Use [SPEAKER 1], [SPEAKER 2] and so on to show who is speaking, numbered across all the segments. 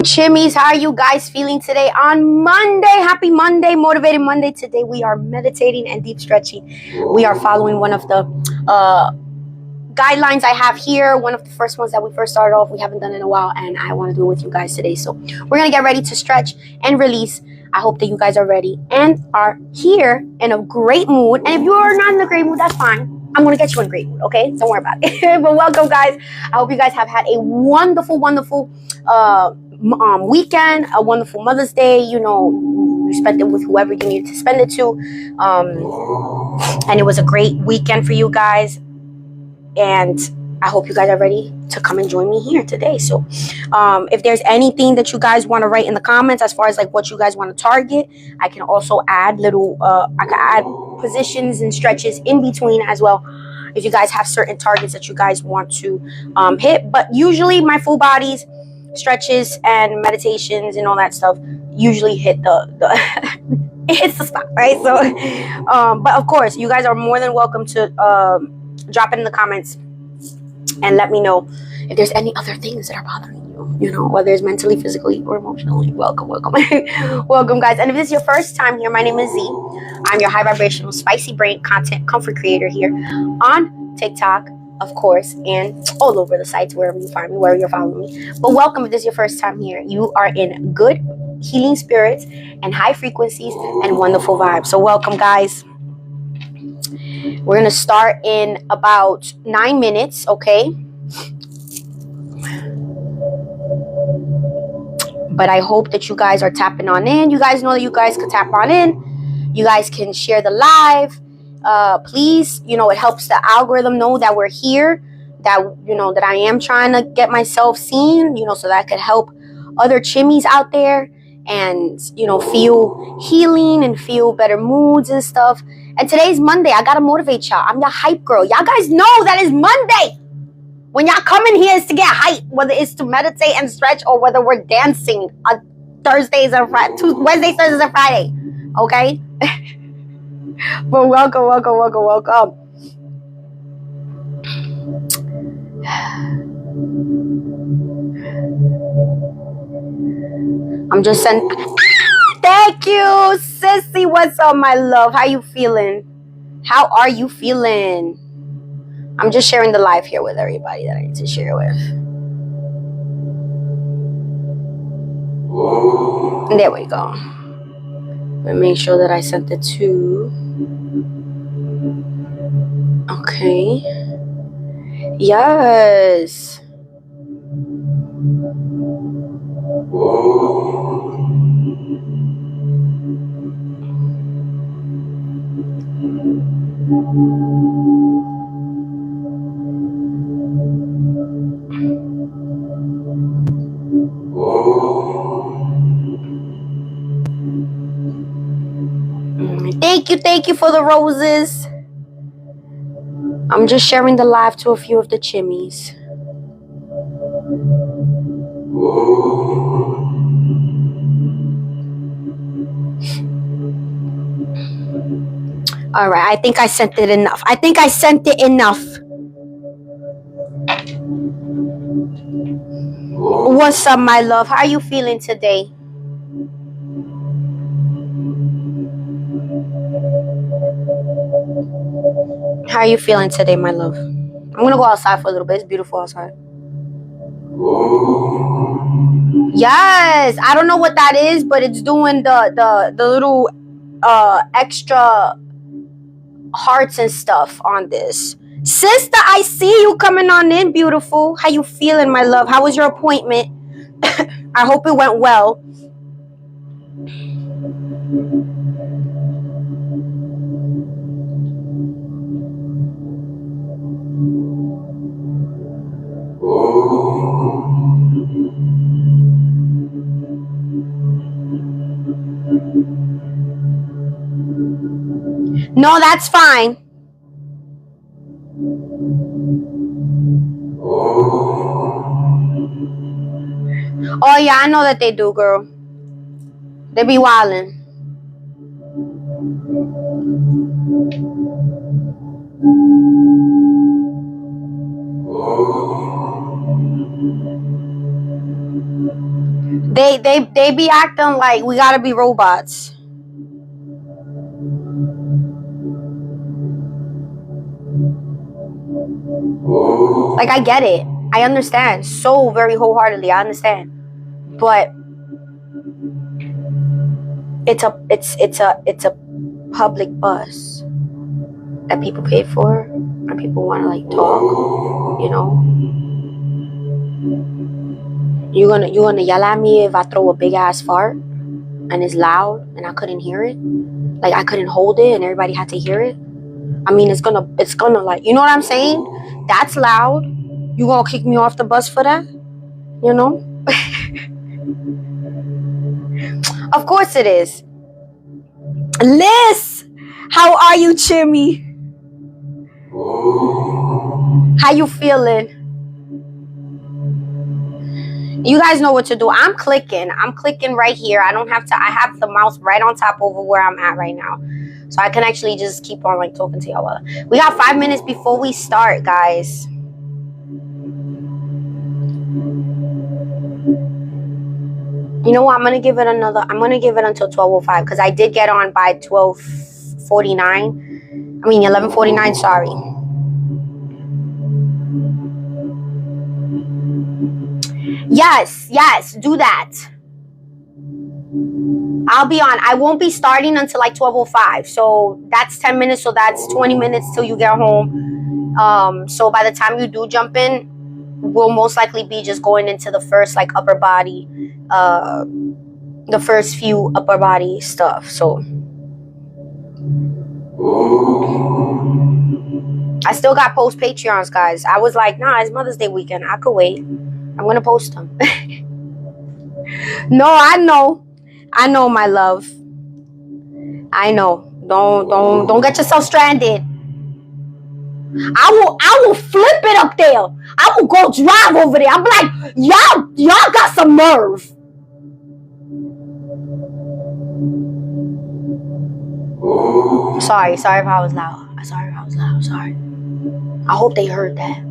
[SPEAKER 1] Chimis, how are you guys feeling today on Monday? Happy Monday, Motivated Monday. Today we are meditating and deep stretching. We are following one of the guidelines I have here, one of the first ones that we first started off. We haven't done it in a while, and I want to do it with you guys today. So we're going to get ready to stretch and release. I hope that you guys are ready and are here in a great mood. And if you are not in a great mood, that's fine. I'm going to get you in a great mood, okay? Don't worry about it. But welcome, guys. I hope you guys have had a wonderful weekend, a wonderful Mother's Day. You know, you spent it with whoever you needed to spend it to. And it was a great weekend for you guys. And I hope you guys are ready to come and join me here today. So if there's anything that you guys want to write in the comments as far as like what you guys want to target, I can also add I can add positions and stretches in between as well, if you guys have certain targets that you guys want to hit. But usually my full bodies, stretches and meditations and all that stuff usually hit it hits the spot, right? So but of course you guys are more than welcome to drop it in the comments and let me know if there's any other things that are bothering you, know, whether it's mentally, physically, or emotionally. Welcome. Welcome, guys. And if this is your first time here, my name is Z. I'm your high vibrational, spicy brain content comfort creator here on TikTok, of course, and all over the sites, wherever you find me, wherever you're following me. But welcome if this is your first time here. You are in good healing spirits and high frequencies and wonderful vibes. So welcome, guys. We're going to start in about 9 minutes, okay? But I hope that you guys are tapping on in. You guys know that you guys can tap on in. You guys can share the live. Please, you know, it helps the algorithm know that we're here, that, you know, that I am trying to get myself seen, you know, so that I could help other chimmies out there and, you know, feel healing and feel better moods and stuff. And today's Monday. I gotta motivate y'all. I'm your hype girl. Y'all guys know that it's Monday. When y'all come in here, it's to get hype, whether it's to meditate and stretch or whether we're dancing on Thursdays and Fridays, Wednesdays, Thursdays, and Friday. Okay? But welcome. I'm just sending. Thank you, sissy. What's up, my love? How you feeling? How are you feeling? I'm just sharing the live here with everybody that I need to share with. And there we go. Let me make sure that I sent it to. Okay. Yes. Thank you for the roses. I'm just sharing the live to a few of the chimmies. All right, I think I sent it enough. What's up, my love? How are you feeling today? How are you feeling today, my love? I'm gonna go outside for a little bit. It's beautiful outside. Yes, I don't know what that is, but it's doing the little extra hearts and stuff on this. Sister, I see you coming on in, beautiful. How you feeling, my love? How was your appointment? I hope it went well. No, that's fine. Oh, yeah, I know that they do, girl. They be wildin'. They be acting like we gotta be robots. Like, I get it. I understand so very wholeheartedly. I understand, but it's a public bus that people pay for, and people want to like talk. You know, you gonna yell at me if I throw a big ass fart and it's loud and I couldn't hear it, like I couldn't hold it and everybody had to hear it. I mean, it's gonna like, you know what I'm saying? That's loud. You gonna kick me off the bus for that? You know? Of course it is. Liz, how are you, Chimmy? How you feeling? You guys know what to do. I'm clicking right here. I don't have to, I have the mouse right on top over where I'm at right now. So I can actually just keep on like talking to y'all. We got 5 minutes before we start, guys. You know what? I'm gonna give it until 12:05 because I did get on by 12:49. I mean 11:49, sorry. Yes, do that. I'll be on. I won't be starting until like 12:05. So that's 10 minutes. So that's 20 minutes till you get home. So by the time you do jump in, we'll most likely be just going into the first like upper body, the first few upper body stuff. So I still got post Patreons, guys. I was like, nah, it's Mother's Day weekend. I could wait. I'm gonna post them. No, I know, my love. I know. Don't get yourself stranded. I will flip it up there. I will go drive over there. I'm like, y'all got some nerve. Sorry if I was loud. Sorry. I hope they heard that.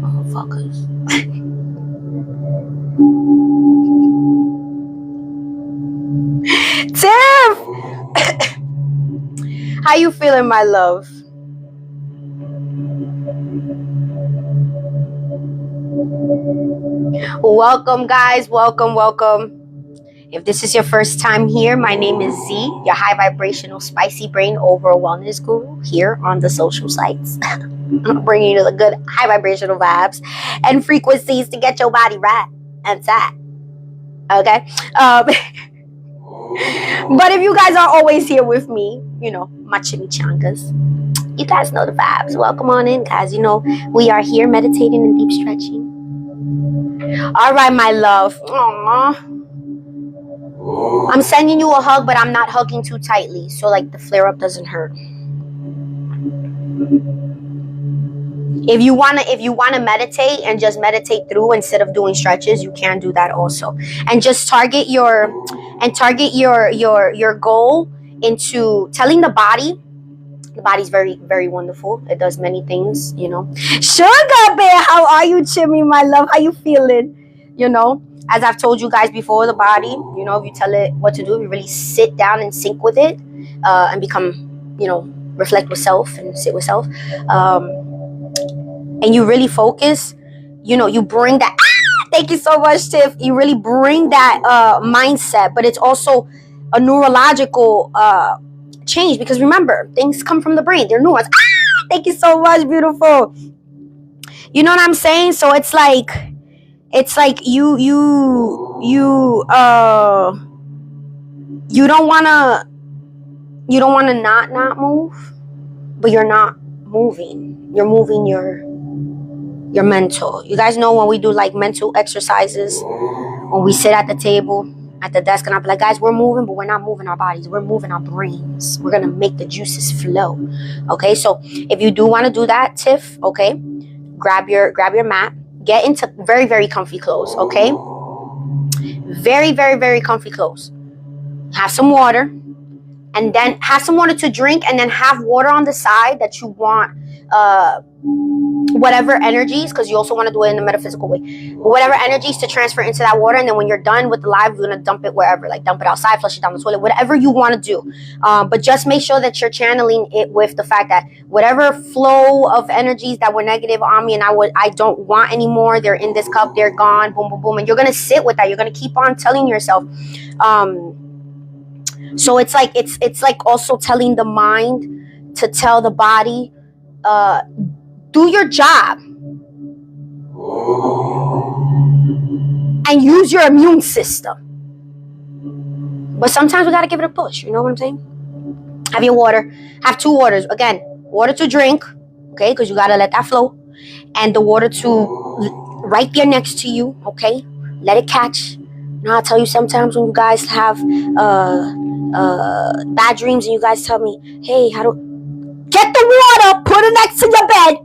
[SPEAKER 1] Motherfuckers. Tiff! How you feeling, my love? Welcome, guys. Welcome. If this is your first time here, my name is Z, your high vibrational spicy brain over wellness guru here on the social sites. I'm bringing you the good high vibrational vibes and frequencies to get your body right and set. Okay? But if you guys are always here with me, you know, my chimichangas, you guys know the vibes. Welcome on in, guys. You know, we are here meditating and deep stretching. All right, my love. Aww. I'm sending you a hug, but I'm not hugging too tightly, so like the flare up doesn't hurt. If you wanna meditate and just meditate through instead of doing stretches, you can do that also. And just target your goal into telling the body. The body's very, very wonderful. It does many things, you know. Sugar bear, how are you, Chimmy, my love? How you feeling? You know, as I've told you guys before, the body, you know, if you tell it what to do, if you really sit down and sync with it, and become, you know, reflect with self and sit with self, and you really focus, you know, you bring that, thank you so much, Tiff. You really bring that mindset, but it's also a neurological change, because remember, things come from the brain. They're neurons. Thank you so much, beautiful. You know what I'm saying? So it's like you don't wanna not move, but you're not moving. You're moving your mental. You guys know when we do like mental exercises, when we sit at the table, at the desk, and I'm like, guys, we're moving, but we're not moving our bodies. We're moving our brains. We're gonna make the juices flow. Okay, so if you do want to do that, Tiff, okay, grab your mat, get into very, very comfy clothes. Okay, very, very, very comfy clothes. Have some water, and then have some water to drink, and then have water on the side that you want whatever energies, because you also want to do it in a metaphysical way, whatever energies to transfer into that water. And then when you're done with the live, you're going to dump it wherever, like dump it outside, flush it down the toilet, whatever you want to do. But just make sure that you're channeling it with the fact that whatever flow of energies that were negative on me and I don't want anymore, they're in this cup, they're gone, boom, boom, boom. And you're going to sit with that. You're going to keep on telling yourself. So it's like also telling the mind to tell the body, do your job and use your immune system. But sometimes we got to give it a push. You know what I'm saying? Have your water. Have 2 waters. Again, water to drink, okay, because you got to let that flow. And the water to right there next to you, okay? Let it catch. You know, I'll tell you sometimes when you guys have bad dreams and you guys tell me, hey, how do... Get the water, put it next to your bed,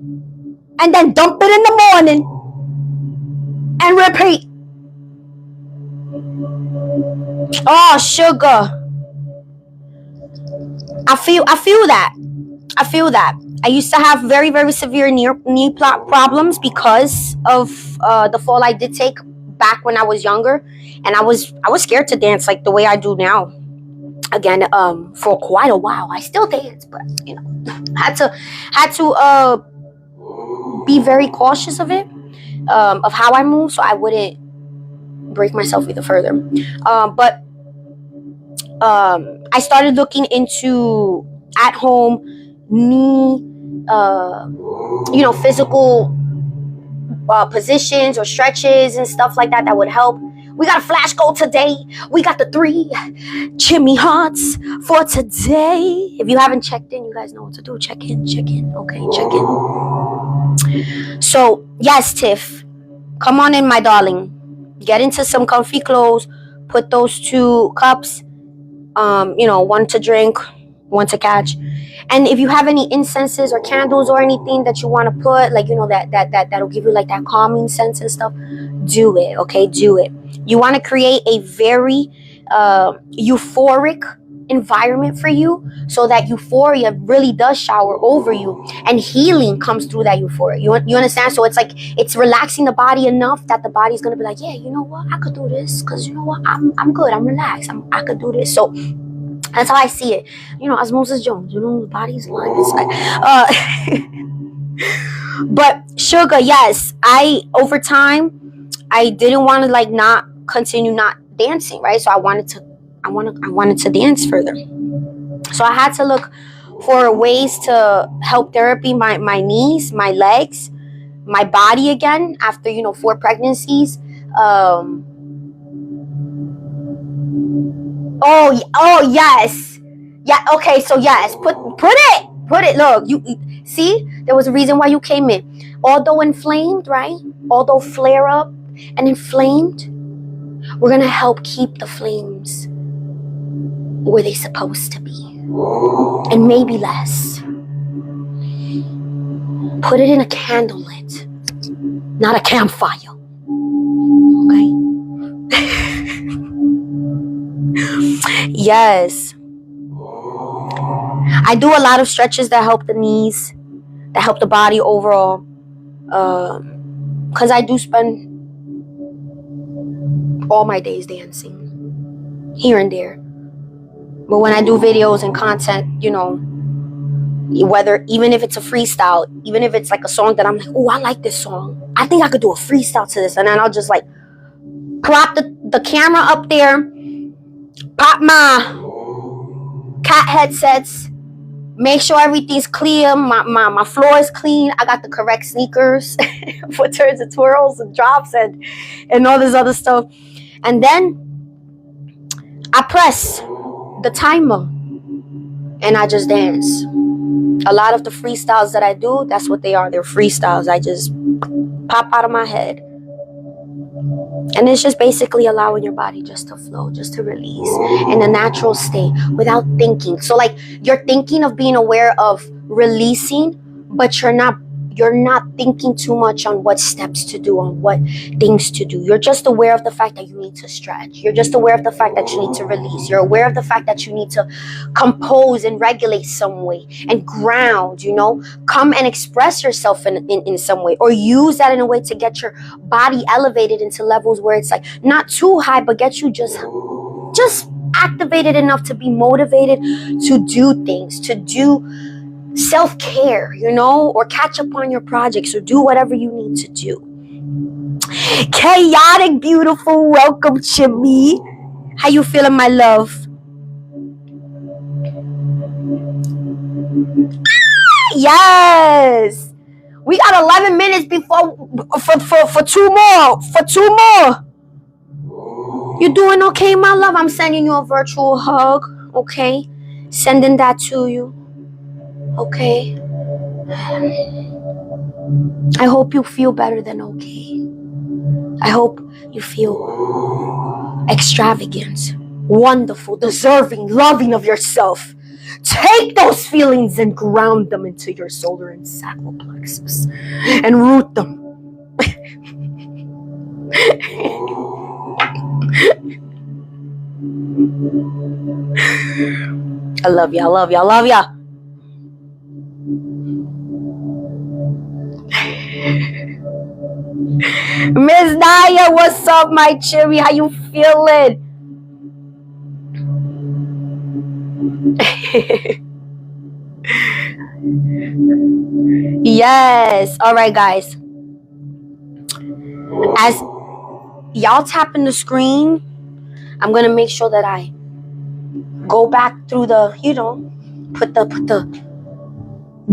[SPEAKER 1] and then dump it in the morning and repeat. Oh, sugar. I feel that. I used to have very, very severe knee problems because of the fall I did take back when I was younger, and I was scared to dance like the way I do now. Again, for quite a while, I still dance, but you know, had to be very cautious of it, of how I move, so I wouldn't break myself either further. But I started looking into at-home knee, physical positions or stretches and stuff like that would help. We got a flash goal today. We got the 3 Chimis hearts for today. If you haven't checked in, you guys know what to do. Check in. Okay, check in. So, yes, Tiff. Come on in, my darling. Get into some comfy clothes. Put those 2 cups, one to drink, one to catch. And if you have any incenses or candles or anything that you want to put, like, that'll give you like that calming sense and stuff, do it, okay? Do it. You want to create a very euphoric environment for you, so that euphoria really does shower over you and healing comes through that euphoria. You understand? So it's like it's relaxing the body enough that the body's going to be like, yeah, you know what? I could do this because you know what? I'm good. I'm relaxed. I could do this. So that's how I see it. Osmosis Jones, the body's alive inside. But sugar, yes, over time, I didn't want to not continue not dancing, right? So I wanted to dance further. So I had to look for ways to help therapy my knees, my legs, my body again after 4 pregnancies. Oh yes, yeah. Okay, so yes, put it. Look, you see, there was a reason why you came in. Although inflamed, right? Although flare up and inflamed, we're gonna help keep the flames where they're supposed to be, and maybe less. Put it in a candle lit, not a campfire. Okay. Yes. I do a lot of stretches that help the knees, that help the body overall. Because I do spend all my days dancing, here and there. But when I do videos and content, even if it's a freestyle, even if it's like a song that I'm like, oh, I like this song, I think I could do a freestyle to this. And then I'll just like prop the camera up there, pop my cat headsets, make sure everything's clear, my floor is clean, I got the correct sneakers for turns and twirls and drops and all this other stuff. And then I press the timer and I just dance. A lot of the freestyles that I do, that's what they are. They're freestyles. I just pop out of my head. And it's just basically allowing your body just to flow, just to release in a natural state without thinking. So like you're thinking of being aware of releasing, but you're not you're not thinking too much on what steps to do, on what things to do. You're just aware of the fact that you need to stretch. You're just aware of the fact that you need to release. You're aware of the fact that you need to compose and regulate some way and ground, come and express yourself in some way, or use that in a way to get your body elevated into levels where it's like not too high, but get you just activated enough to be motivated to do things, to do self-care, or catch up on your projects, or do whatever you need to do. Chaotic, beautiful, welcome, Chimis. How you feeling, my love? Yes, we got 11 minutes before for two more. You doing okay, my love? I'm sending you a virtual hug. Okay, sending that to you. Okay, I hope you feel better than okay. I hope you feel extravagant, wonderful, deserving, loving of yourself. Take those feelings and ground them into your solar and sacral plexus and root them. I love ya, I love ya, I love ya. Miss Naya, what's up, my cherry? How you feeling? Yes. All right, guys. As y'all tapping the screen, I'm gonna make sure that I go back through the, put the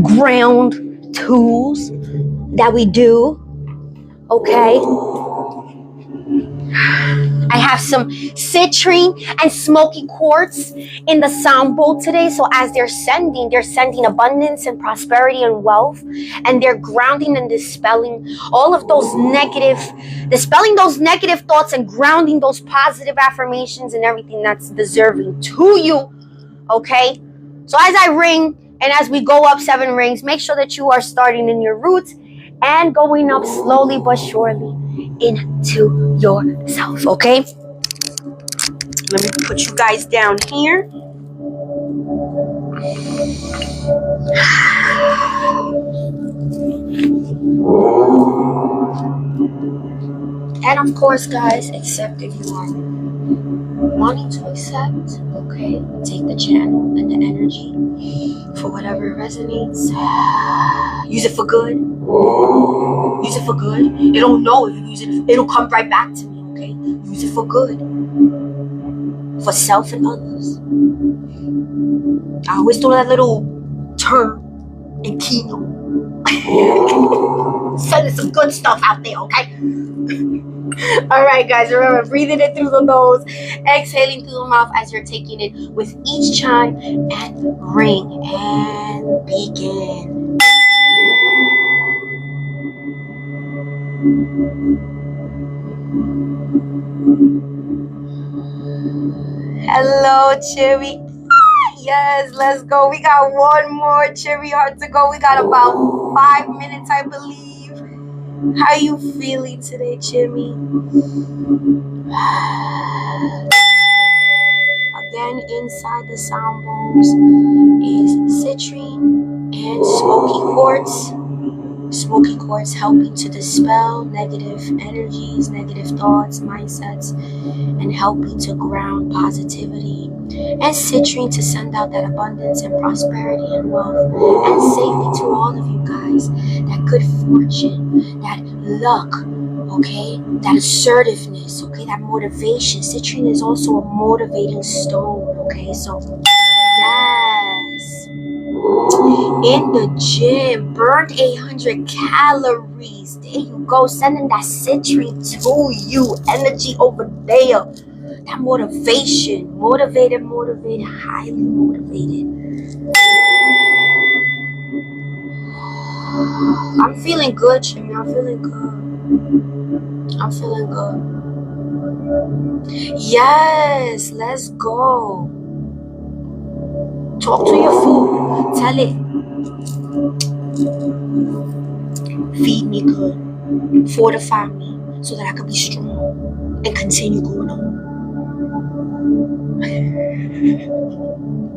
[SPEAKER 1] ground tools that we do. Okay. I have some citrine and smoky quartz in the sound bowl today. So as they're sending abundance and prosperity and wealth, and they're grounding and dispelling all of those negative thoughts and grounding those positive affirmations and everything that's deserving to you. Okay. So as I ring and as we go up 7 rings, make sure that you are starting in your roots and going up slowly but surely into yourself, okay? Let me put you guys down here. And of course, guys, accept if you are wanting to accept, okay? Take the channel and the energy for whatever resonates. Use it for good. Use it for good. It don't know if you use it, it'll come right back to me, okay? Use it for good. For self and others. I always throw that little term and keynote. Sending some good stuff out there, okay? Alright, guys, remember, breathing it through the nose, exhaling through the mouth as you're taking it with each chime and ring, and begin. Hello, Cherry. Yes, let's go. We got one more cherry heart to go. We got about 5 minutes, I believe. How you feeling today, Cherry? Again, inside the sound bowls is citrine and smoky quartz. Smoky quartz helping to dispel negative energies, negative thoughts, mindsets, and helping to ground positivity. And citrine to send out that abundance and prosperity and wealth and safety to all of you guys. That good fortune, that luck, okay? That assertiveness, okay? That motivation. Citrine is also a motivating stone, okay? So, yes. In the gym, burned 800 calories. There you go. Sending that citrine to you. Energy over there. That motivation. Motivated, highly motivated. I'm feeling good, Jimmy. I'm feeling good. Yes, let's go. Talk to your food. Tell it. Feed me good. Fortify me so that I could be strong and continue going on.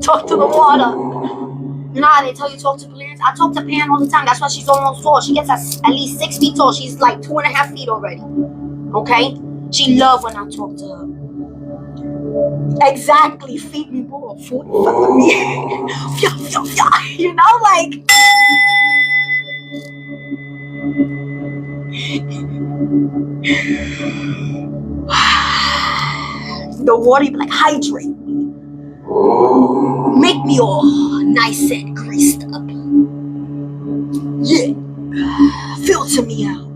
[SPEAKER 1] Talk to the water. You know how they tell you talk to plants? I talk to Pan all the time. That's why she's almost tall. She gets at least 6 feet tall. She's like 2.5 feet already. Okay? She loves when I talk to her. Exactly. Feed me more. Fortify me. You know, like... The water, you be like, hydrate me. Make me all nice and greased up. Yeah. Filter me out.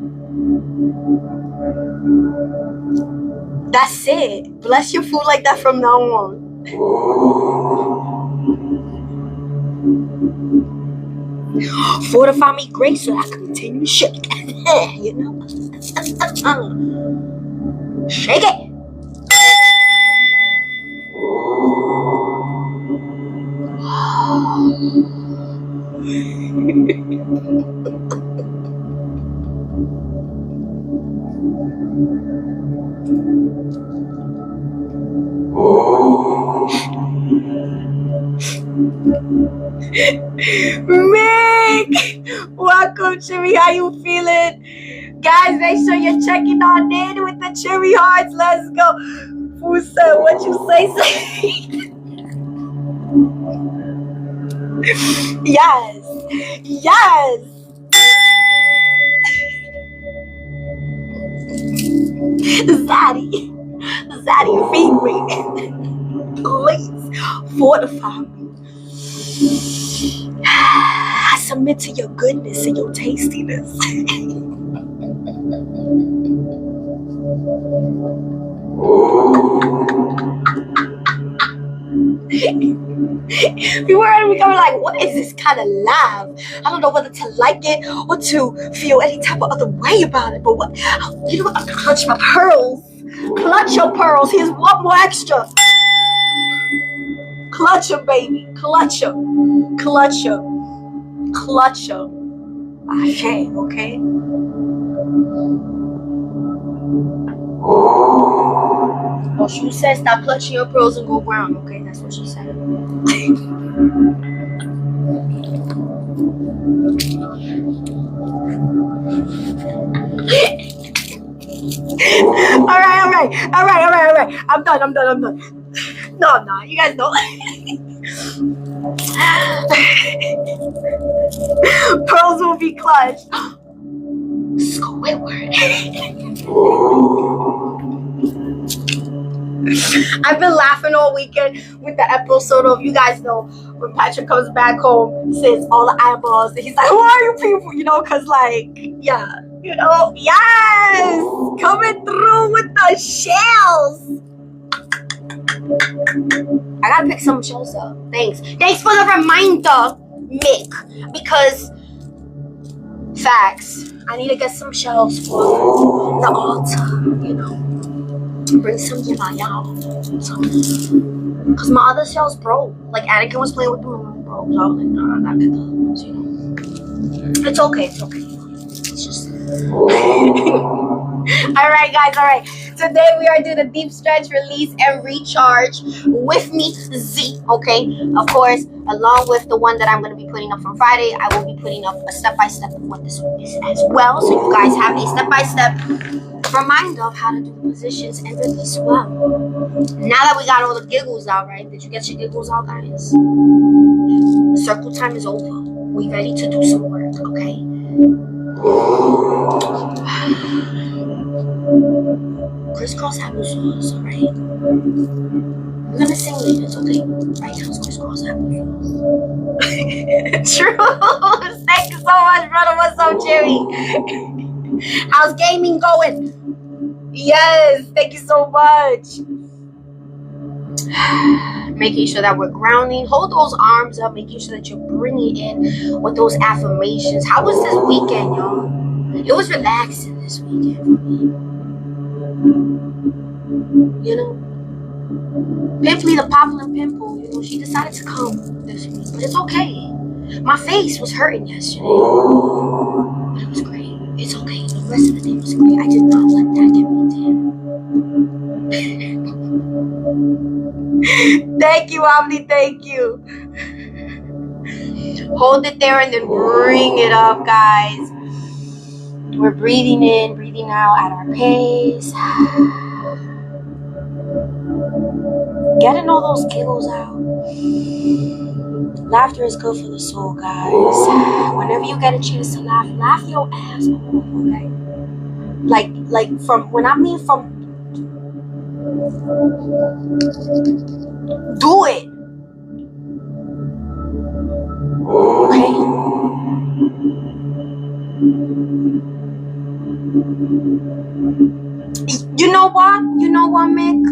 [SPEAKER 1] That's it. Bless your food like that from now on. Fortify me great so I can continue to shake. You know? Shake it. Mick! Welcome, Chimmy. How you feeling? Guys, make sure you're checking on in with the cherry hearts. Let's go. Who said what you say? Yes. Yes. Zaddy. Zaddy, feed me. Please fortify me. I submit to your goodness and your tastiness. People are becoming like, what is this kind of live? I don't know whether to like it or to feel any type of other way about it. But what, you know what? I'm gonna clutch my pearls. Clutch your pearls. Here's one more extra. Clutch her, baby. Clutch her. Clutch her. Clutch her. Okay, okay? Oh, she said stop clutching your pearls and go brown, okay? That's what she said. Alright. I'm done. No, I'm not. You guys know. Pearls will be clutched. Squidward. I've been laughing all weekend with the episode of, you guys know, when Patrick comes back home, says all the eyeballs, and he's like, who are you people? You know, because, like, yeah, you know, yes, coming through with the shells. I gotta pick some shells up. Thanks for the reminder, Mick, because facts, I need to get some shells for the altar, you know. Bring some y'all. Because my other shells broke. Like, Anakin was playing with them and broke. So I was like, no, I gotta get the ones, you know. It's okay. It's just... Alright, guys, alright. Today we are doing a deep stretch, release, and recharge with me, Z, okay? Of course, along with the one that I'm going to be putting up from Friday, I will be putting up a step-by-step of what this one is as well. So you guys have a step-by-step reminder of how to do the positions and release well. Now that we got all the giggles out, right? Did you get your giggles out, guys? Circle time is over. We ready to do some work, okay? Crisscross applesauce, alright? We're gonna sing later, okay? Right now it's crisscross applesauce. True! Thank you so much, brother. What's up, Jerry? How's gaming going? Yes, thank you so much. Making sure that we're grounding. Hold those arms up, making sure that you're bringing in with those affirmations. How was this weekend, y'all? It was relaxing this weekend for me. You know, Pimply, the popular pimple, you know, she decided to come this week, but it's okay. My face was hurting yesterday. But it was great. It's okay. The rest of the day was great. I did not let that get me down. Thank you, Omni. Thank you. Hold it there and then bring it up, guys. We're breathing in, breathing out at our pace. Getting all those giggles out. Laughter is good for the soul, guys. Whenever you get a chance to laugh, laugh your ass off, okay? Like from, when I mean from, do it. Okay? You know what? You know what, Mick?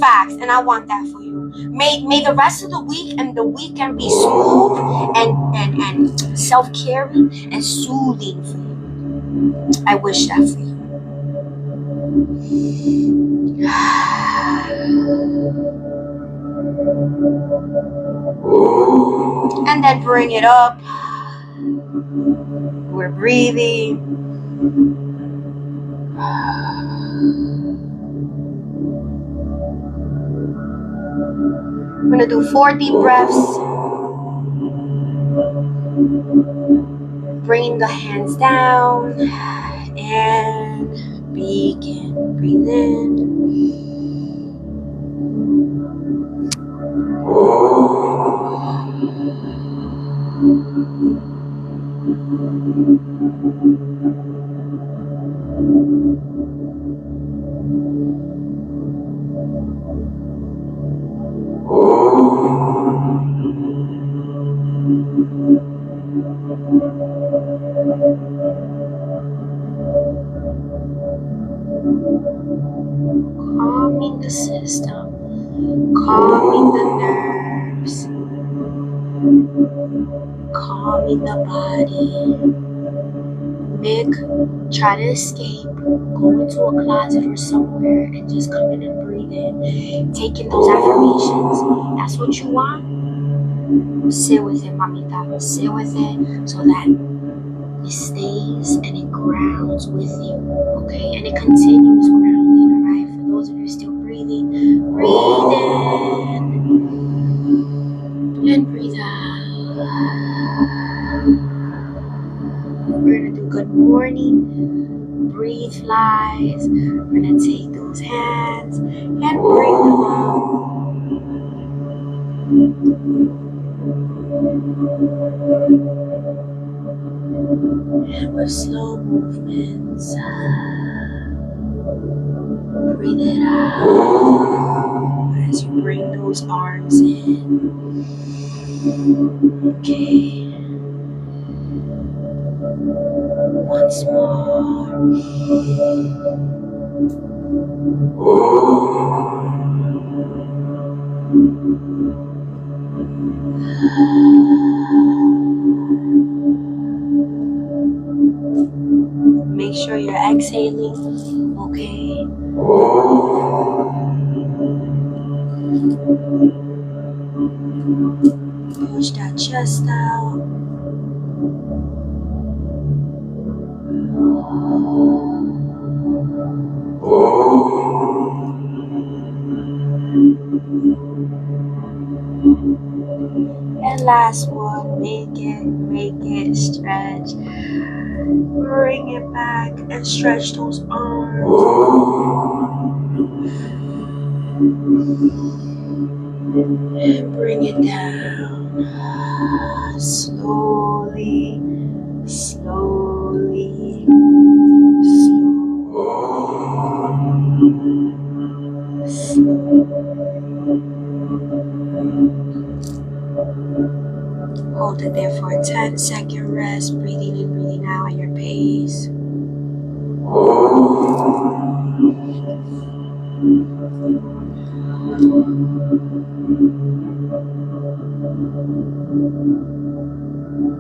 [SPEAKER 1] Facts, and I want that for you. May the rest of the week and the weekend be smooth and self-caring and soothing for you. I wish that for you. And then bring it up. We're breathing. I'm gonna do 4 deep breaths. Bring the hands down and begin. Breathe in. Calming the system, calming the nerves, calming the body. Mick, try to escape, go into a closet or somewhere and just come in and breathe in. Taking those affirmations. That's what you want? Sit with it, mamita. Sit with it so that it stays and it grounds with you, okay? And it continues grounding, all right? For those of you still breathing, breathe in and breathe out. We're gonna do good morning, breathe flies. We're gonna take those hands and bring them up. With slow movements, breathe it out as you bring those arms in. Okay. Once more. Make sure you're exhaling, okay? Push that chest out. And last one, make it, stretch. Bring it back and stretch those arms. And bring it down. Slowly, slowly, slowly. Hold it there for a 10-second rest, breathing in, breathing out at your pace.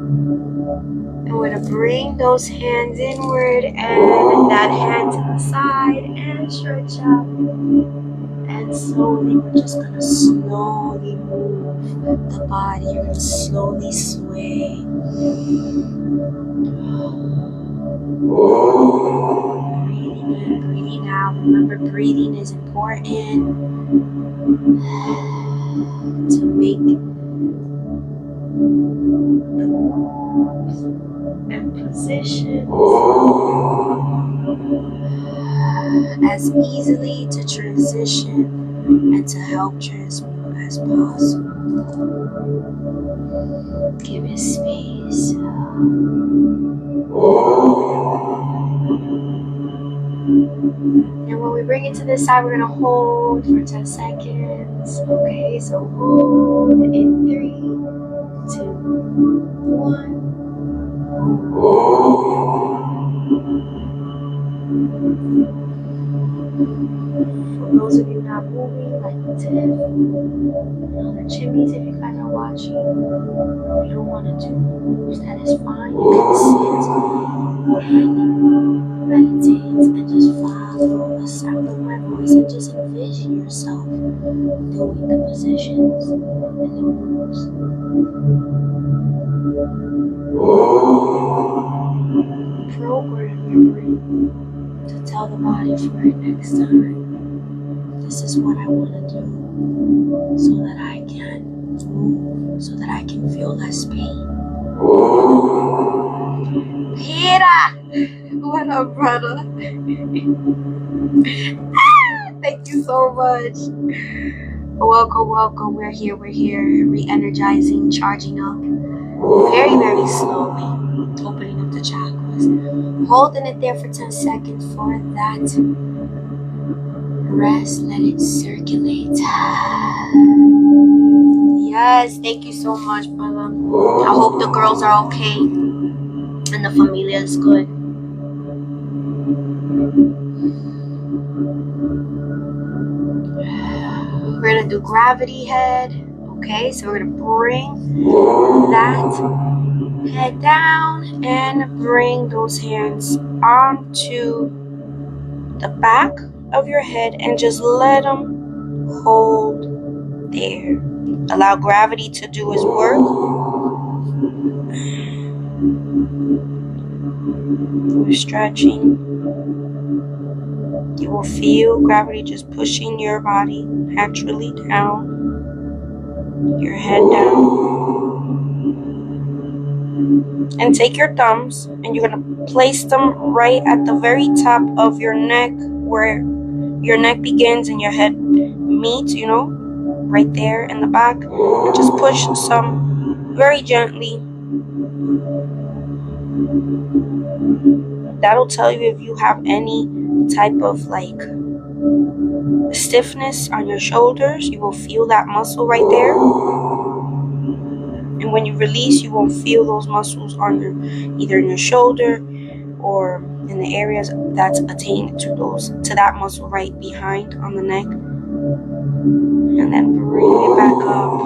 [SPEAKER 1] And we're going to bring those hands inward and that hand to the side and stretch out. And slowly, we're just going to slowly move the body. You're going to slowly sway. Breathing in, breathing out. Remember, breathing is important to make and positions as easily to transition and to help transmute as possible. Give it space. And when we bring it to this side, we're going to hold for 10 seconds. Okay, so hold in 3, 2, 1. For those of you not moving, like Tiff and other Chimis, if you guys are watching, you don't want to do moves, that is fine. You can sit, meditate, and just follow the sound of my voice and just envision yourself doing the positions and the moves. Program your brain to tell the body for it next time. This is what I want to do so that I can move, so that I can feel less pain. Peter! What up, brother? Thank you so much. Welcome, welcome. We're here, re-energizing, charging up. Very, very slowly, opening up the chakras. Holding it there for 10 seconds for that rest. Let it circulate. Yes, thank you so much, brother. I hope the girls are okay and the familia is good. We're going to do gravity head. Okay, so we're going to bring that head down and bring those hands onto the back of your head and just let them hold there. Allow gravity to do its work. We're stretching. You will feel gravity just pushing your body naturally down, your head down. And take your thumbs and you're going to place them right at the very top of your neck, where your neck begins and your head meets, right there in the back. And just push some very gently. That'll tell you if you have any type of stiffness on your shoulders. You will feel that muscle right there. And when you release, you won't feel those muscles either in your shoulder or in the areas that's attained to that muscle right behind on the neck. And then bring it back up.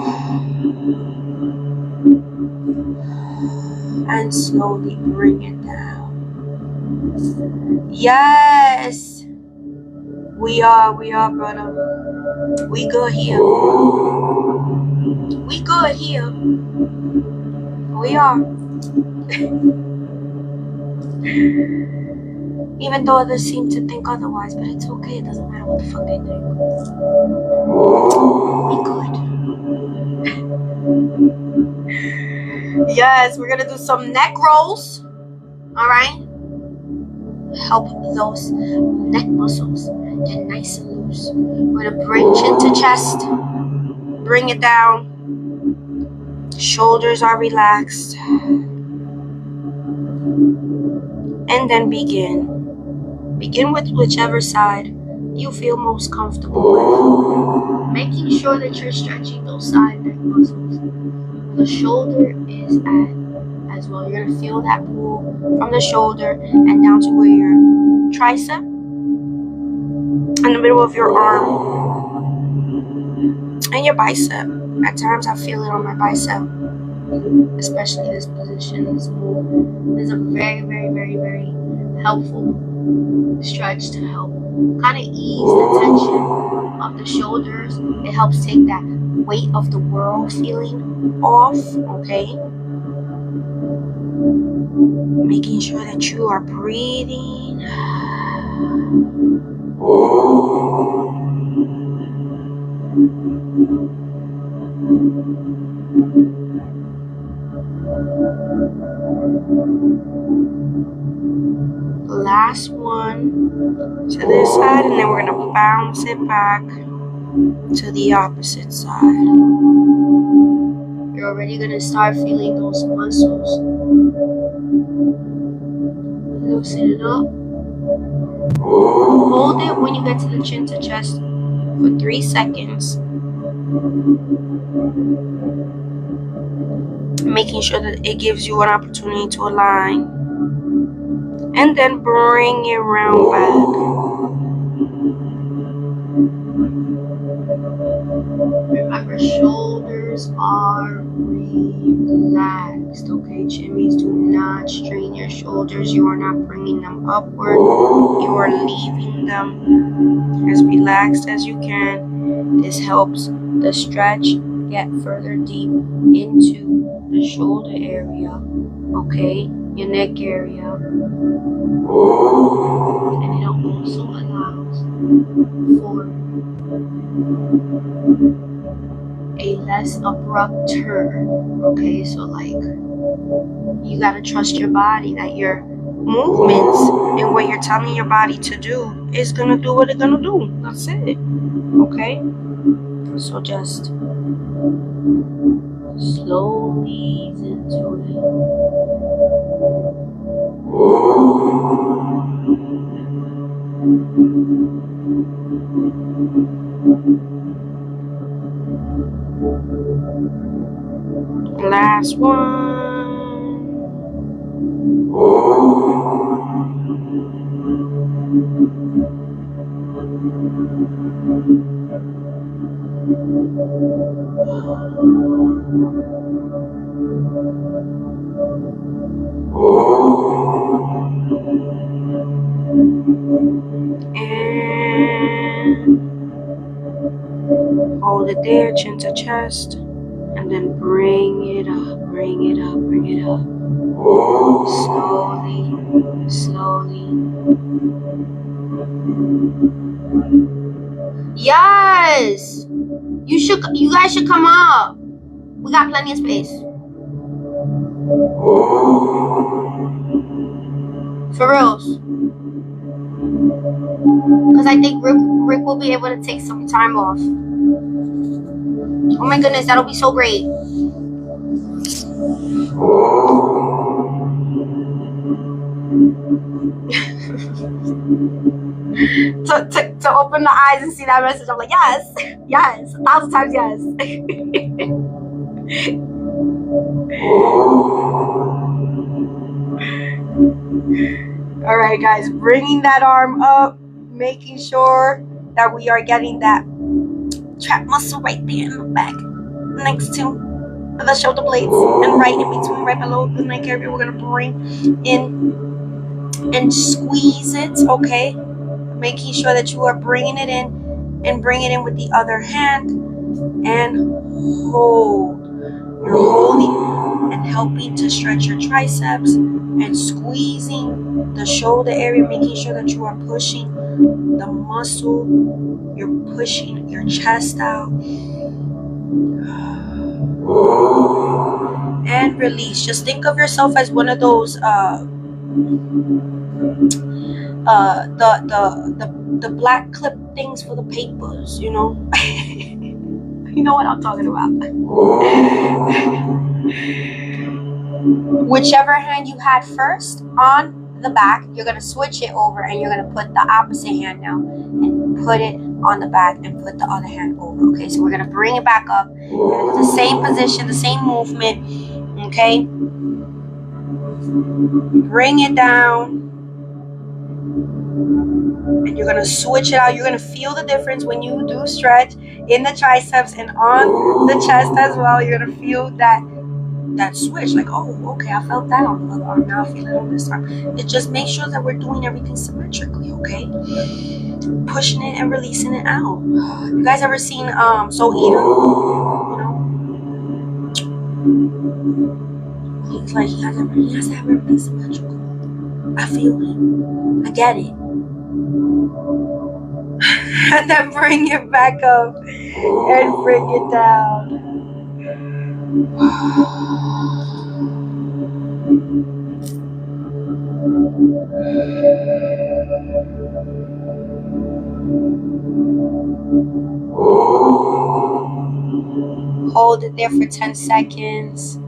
[SPEAKER 1] And slowly bring it down. Yes. We are, brother. We good here. We good here. We are. Even though others seem to think otherwise, but it's okay. It doesn't matter what the fuck they think. We good. Yes, we're gonna do some neck rolls. All right. Help those neck muscles get nice and loose. We're gonna bring chin to chest. Bring it down. Shoulders are relaxed. And then begin. Begin with whichever side you feel most comfortable with. Making sure that you're stretching those side neck muscles. The shoulder is at as well. You're going to feel that pull from the shoulder and down to where your tricep in the middle of your arm and your bicep. At times I feel it on my bicep. especially this position, this move is a very, very, very, very helpful stretch to help kind of ease the tension of the shoulders. It helps take that weight of the world feeling off, okay? Making sure that you are breathing. Last one to this side, and then we're gonna bounce it back to the opposite side. You're already gonna start feeling those muscles loosen it up. Hold it when you get to the chin to chest for 3 seconds, making sure that it gives you an opportunity to align, and then bring it round back. Remember, shoulders are relaxed, okay? Chimis, do not strain your shoulders. You are not bringing them upward. You are leaving them as relaxed as you can. This helps the stretch get further deep into the shoulder area, okay? Your neck area. And it also allows for a less abrupt turn, okay? So like, you gotta trust your body that your movements and what you're telling your body to do is gonna do what it's gonna do. That's it, okay? So just slowly ease into it. Last one. And hold it there, chin to chest, and then bring it up, bring it up, bring it up. Slowly, slowly. Yes! You guys should come up. We got plenty of space. For reals. Because I think Rick will be able to take some time off. Oh my goodness, that'll be so great. to open the eyes and see that message, I'm like, yes, yes, 1,000 times yes. All right, guys, bringing that arm up, making sure that we are getting that trap muscle right there in the back, next to the shoulder blades, and right in between, right below the neck area. We're gonna bring in and squeeze it, okay? Making sure that you are bringing it in and bring it in with the other hand and hold. You're holding and helping to stretch your triceps and squeezing the shoulder area, making sure that you are pushing the muscle. You're pushing your chest out. And release. Just think of yourself as one of those the black clip things for the papers, you know. You know what I'm talking about. Whichever hand you had first on the back, you're gonna switch it over and you're gonna put the opposite hand now and put it on the back and put the other hand over. Okay, so we're gonna bring it back up. The same position, the same movement. Okay, bring it down. And you're gonna switch it out. You're gonna feel the difference when you do stretch in the triceps and on the chest as well. You're gonna feel that that switch. Like, oh, okay, I felt that on the other arm. Now I feel it on this arm. It just makes sure that we're doing everything symmetrically, okay? Pushing it and releasing it out. You guys ever seen Soul Eater? You know? He's like, he has to have everything symmetrical. I feel it. I get it. And then bring it back up and bring it down. Hold it there for 10 seconds.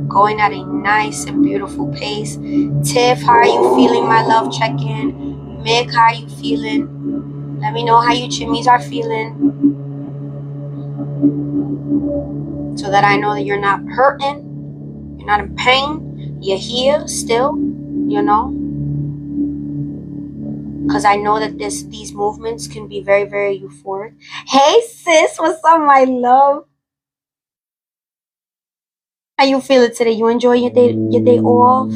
[SPEAKER 1] Going at a nice and beautiful pace. Tiff, how are you feeling, my love? Check in. Mick, how are you feeling? Let me know how you Chimis are feeling, so that I know that you're not hurting, you're not in pain, you're here still, you know? Because I know that these movements can be very, very euphoric. Hey sis, what's up, my love? How you feeling today? You enjoy your day off?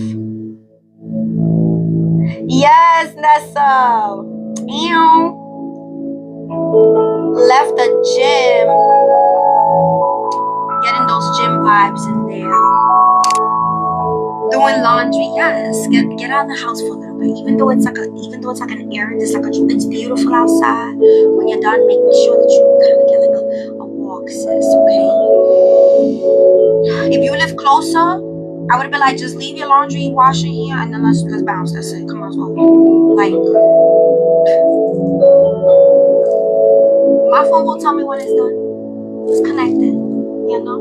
[SPEAKER 1] Yes, Nessa. Ew. Left the gym. Getting those gym vibes in there. Doing laundry, yes. Get out of the house for a little bit. Even though it's like an errand, it's beautiful outside. When you're done, make sure that you kind of get like a walk, sis. Okay. If you live closer, I would have been like, just leave your laundry washing here and then let's bounce. That's it. Come on, let's go. Like, my phone will tell me when it's done. It's connected, you know.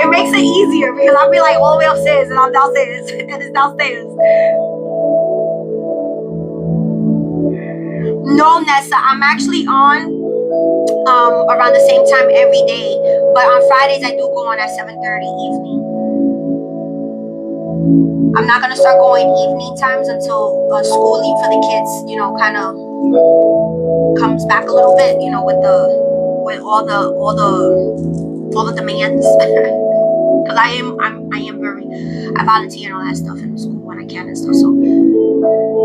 [SPEAKER 1] It makes it easier because I'll be like all the way upstairs and I'm downstairs and it's downstairs. No, Nessa, I'm actually on around the same time every day, but on Fridays I do go on at 7:30 evening. I'm not gonna start going evening times until schooling for the kids, you know, kind of comes back a little bit, you know, with all the demands. Because I volunteer and all that stuff in school when I can and stuff. So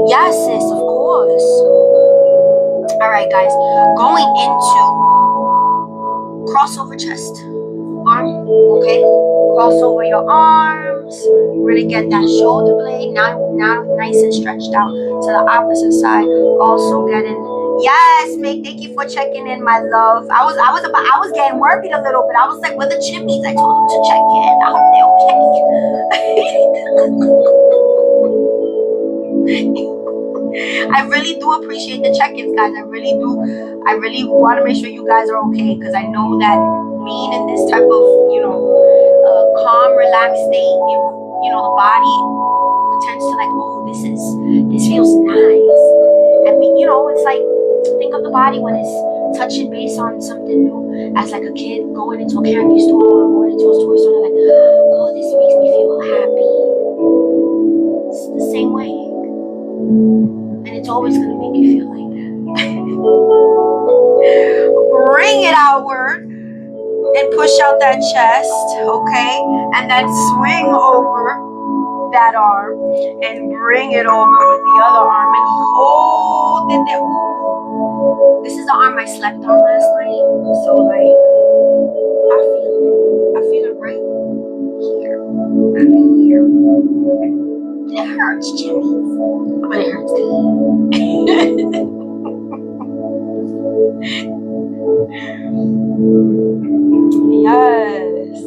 [SPEAKER 1] yes, sis, of course. All right, guys, going into crossover chest arm. Okay, cross over your arms. We're gonna get that shoulder blade now nice and stretched out to the opposite side. Also getting, yes, Mick, thank you for checking in, my love. I was getting worried a little bit. I was like, where the Chimis? I told them to check in. I hope they're okay. I really do appreciate the check-ins, guys. I really do. I really want to make sure you guys are okay, because I know that being in this type of, you know, calm, relaxed state, you know, the body tends to like, oh, this feels nice. And you know, it's like, think of the body when it's touching base on something new, as like a kid going into a candy store or going into a toy store, like, oh, this makes me feel happy. It's the same way. And it's always going to make you feel like that. Bring it outward and push out that chest, okay? And then swing over that arm and bring it over with the other arm and hold it there. Ooh. This is the arm I slept on last night. So like, I feel it right here. And here. It hurts, Jimmy. But it hurts too. Yes.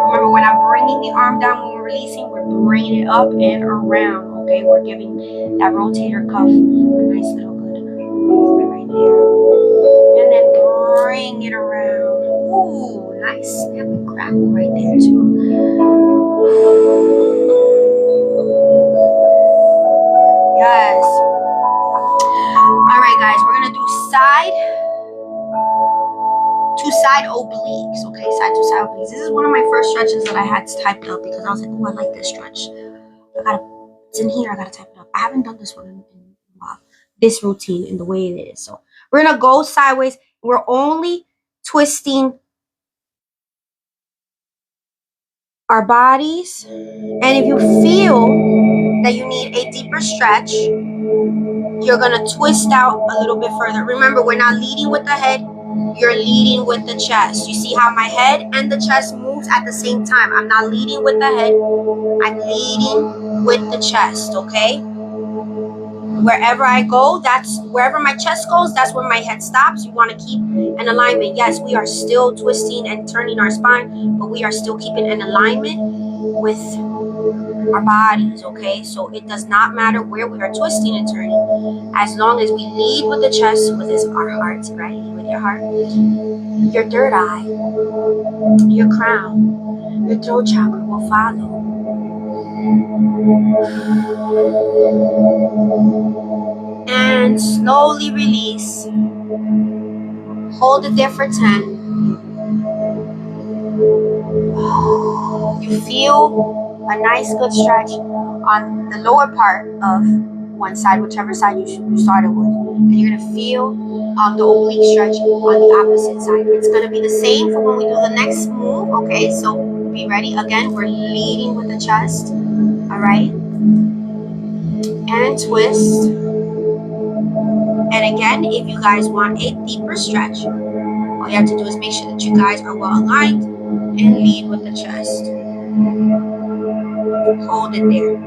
[SPEAKER 1] Remember, when I'm bringing the arm down, when we're releasing, we're bringing it up and around. Okay, we're giving that rotator cuff a nice little good movement right there. And then bring it around. Ooh, nice snap and crackle right there too. Yes. All right, guys, we're gonna do two side obliques. Okay, side to side obliques. This is one of my first stretches that I had typed up because I was like, oh, I like this stretch. It's in here. I gotta type it up. I haven't done this one in a while. This routine in the way it is. So we're gonna go sideways. We're only twisting our bodies. And if you feel that you need a deeper stretch, you're gonna twist out a little bit further. Remember, we're not leading with the head, you're leading with the chest. You see how my head and the chest moves at the same time. I'm not leading with the head, I'm leading with the chest, okay? Wherever I go, that's wherever my chest goes, that's where my head stops. You want to keep an alignment. Yes, we are still twisting and turning our spine, but we are still keeping an alignment with our bodies, okay? So it does not matter where we are twisting and turning, as long as we lead with the chest, with our heart, right? With your heart, your third eye, your crown, your throat chakra will follow. And slowly release. Hold it there for 10. You feel a nice good stretch on the lower part of one side, whichever side you started with. And you're going to feel the oblique stretch on the opposite side. It's going to be the same for when we do the next move, okay? So be ready. Again, we're leading with the chest, all right? And twist. And again, if you guys want a deeper stretch, all you have to do is make sure that you guys are well aligned and lead with the chest. Hold it there.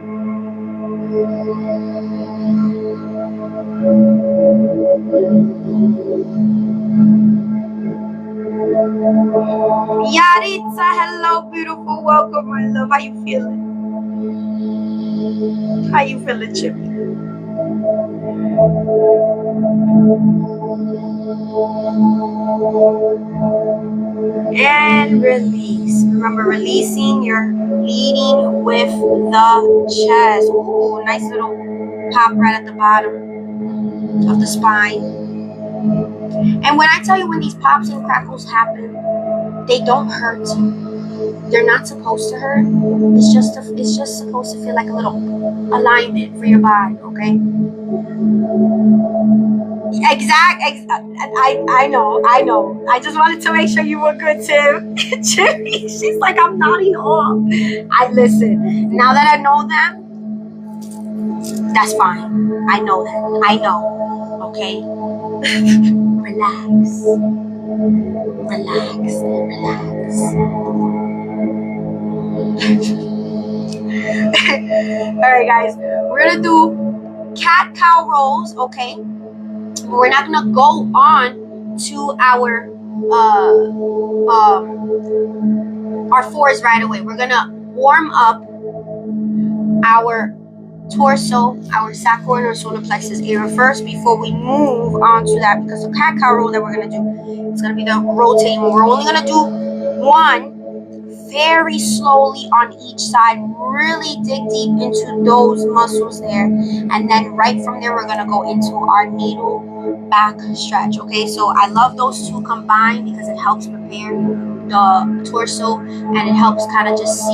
[SPEAKER 1] Yaritza, hello, beautiful. Welcome, my love. How you feeling? How you feeling, Chippy? And release. Remember, releasing, you're leading with the chest. Ooh, nice little pop right at the bottom of the spine. And when I tell you, when these pops and crackles happen, they don't hurt. They're not supposed to hurt. It's just supposed to feel like a little alignment for your body, okay? I know. I just wanted to make sure you were good, Tim. Jimmy, she's like, I'm nodding off. I listen. Now that I know them, that's fine. I know that. I know. Okay? Relax. Alright, guys. We're gonna do cat-cow rolls, okay? We're not gonna go on to our fours right away. We're gonna warm up our torso, our sacral and our solar plexus area first before we move on to that, because the cat-cow roll that we're gonna do, it's gonna be the rotating. We're only gonna do one very slowly on each side. Really dig deep into those muscles there, and then right from there we're gonna go into our needle back stretch, okay? So I love those two combined because it helps prepare the torso and it helps kind of just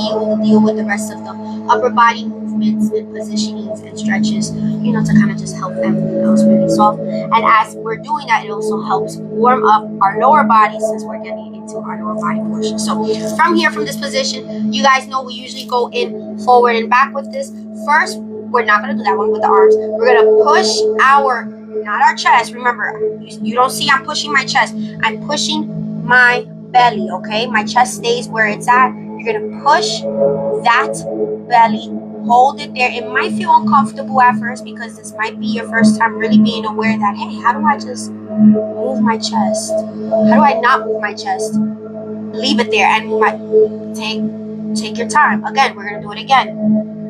[SPEAKER 1] deal with the rest of the upper body movements and positionings and stretches, you know, to kind of just help everything else really soft. And as we're doing that, it also helps warm up our lower body, since we're getting into our lower body portion. So from here, from this position, you guys know we usually go in forward and back with this. First, we're not going to do that one with the arms. We're going to push not our chest. Remember, you don't see I'm pushing my chest. I'm pushing my belly, okay? My chest stays where it's at. You're going to push that belly. Hold it there. It might feel uncomfortable at first because this might be your first time really being aware that, hey, how do I just move my chest? How do I not move my chest? Leave it there and take your time. Again, we're going to do it again.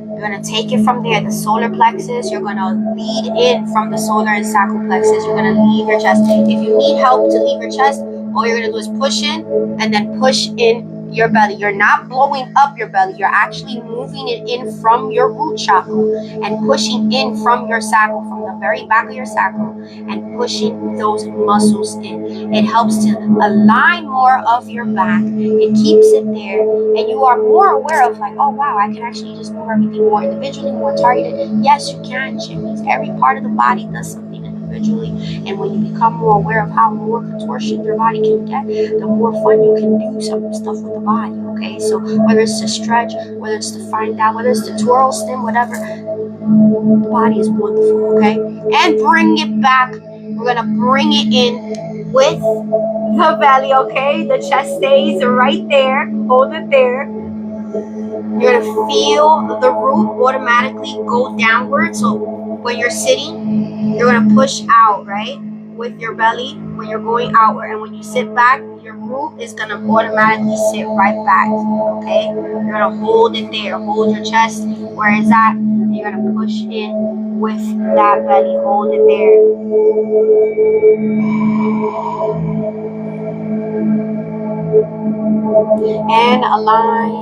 [SPEAKER 1] You're going to take it from there, the solar plexus. You're going to lead in from the solar and sacral plexus. You're going to leave your chest. If you need help to leave your chest, all you're going to do is push in and then push in your belly. You're not blowing up your belly. You're actually moving it in from your root chakra and pushing in from your sacral, from the very back of your sacral, and pushing those muscles in. It helps to align more of your back. It keeps it there, and you are more aware of like, oh wow, I can actually just move everything more individually, more targeted. Yes, you can, Chimis. Every part of the body does something individually, and when you become more aware of how more contortion your body can get, the more fun you can do some stuff with the body. Okay, so whether it's to stretch, whether it's to find out, whether it's to twirl, stim, whatever, the body is wonderful. Okay, and bring it back. We're gonna bring it in with the belly. Okay, the chest stays right there. Hold it there. You're gonna feel the root automatically go downward. So when you're sitting, you're gonna push out, right, with your belly when you're going outward, and when you sit back, your root is gonna automatically sit right back. Okay, you're gonna hold it there. Hold your chest where it's at. You're gonna push in with that belly. Hold it there. And align.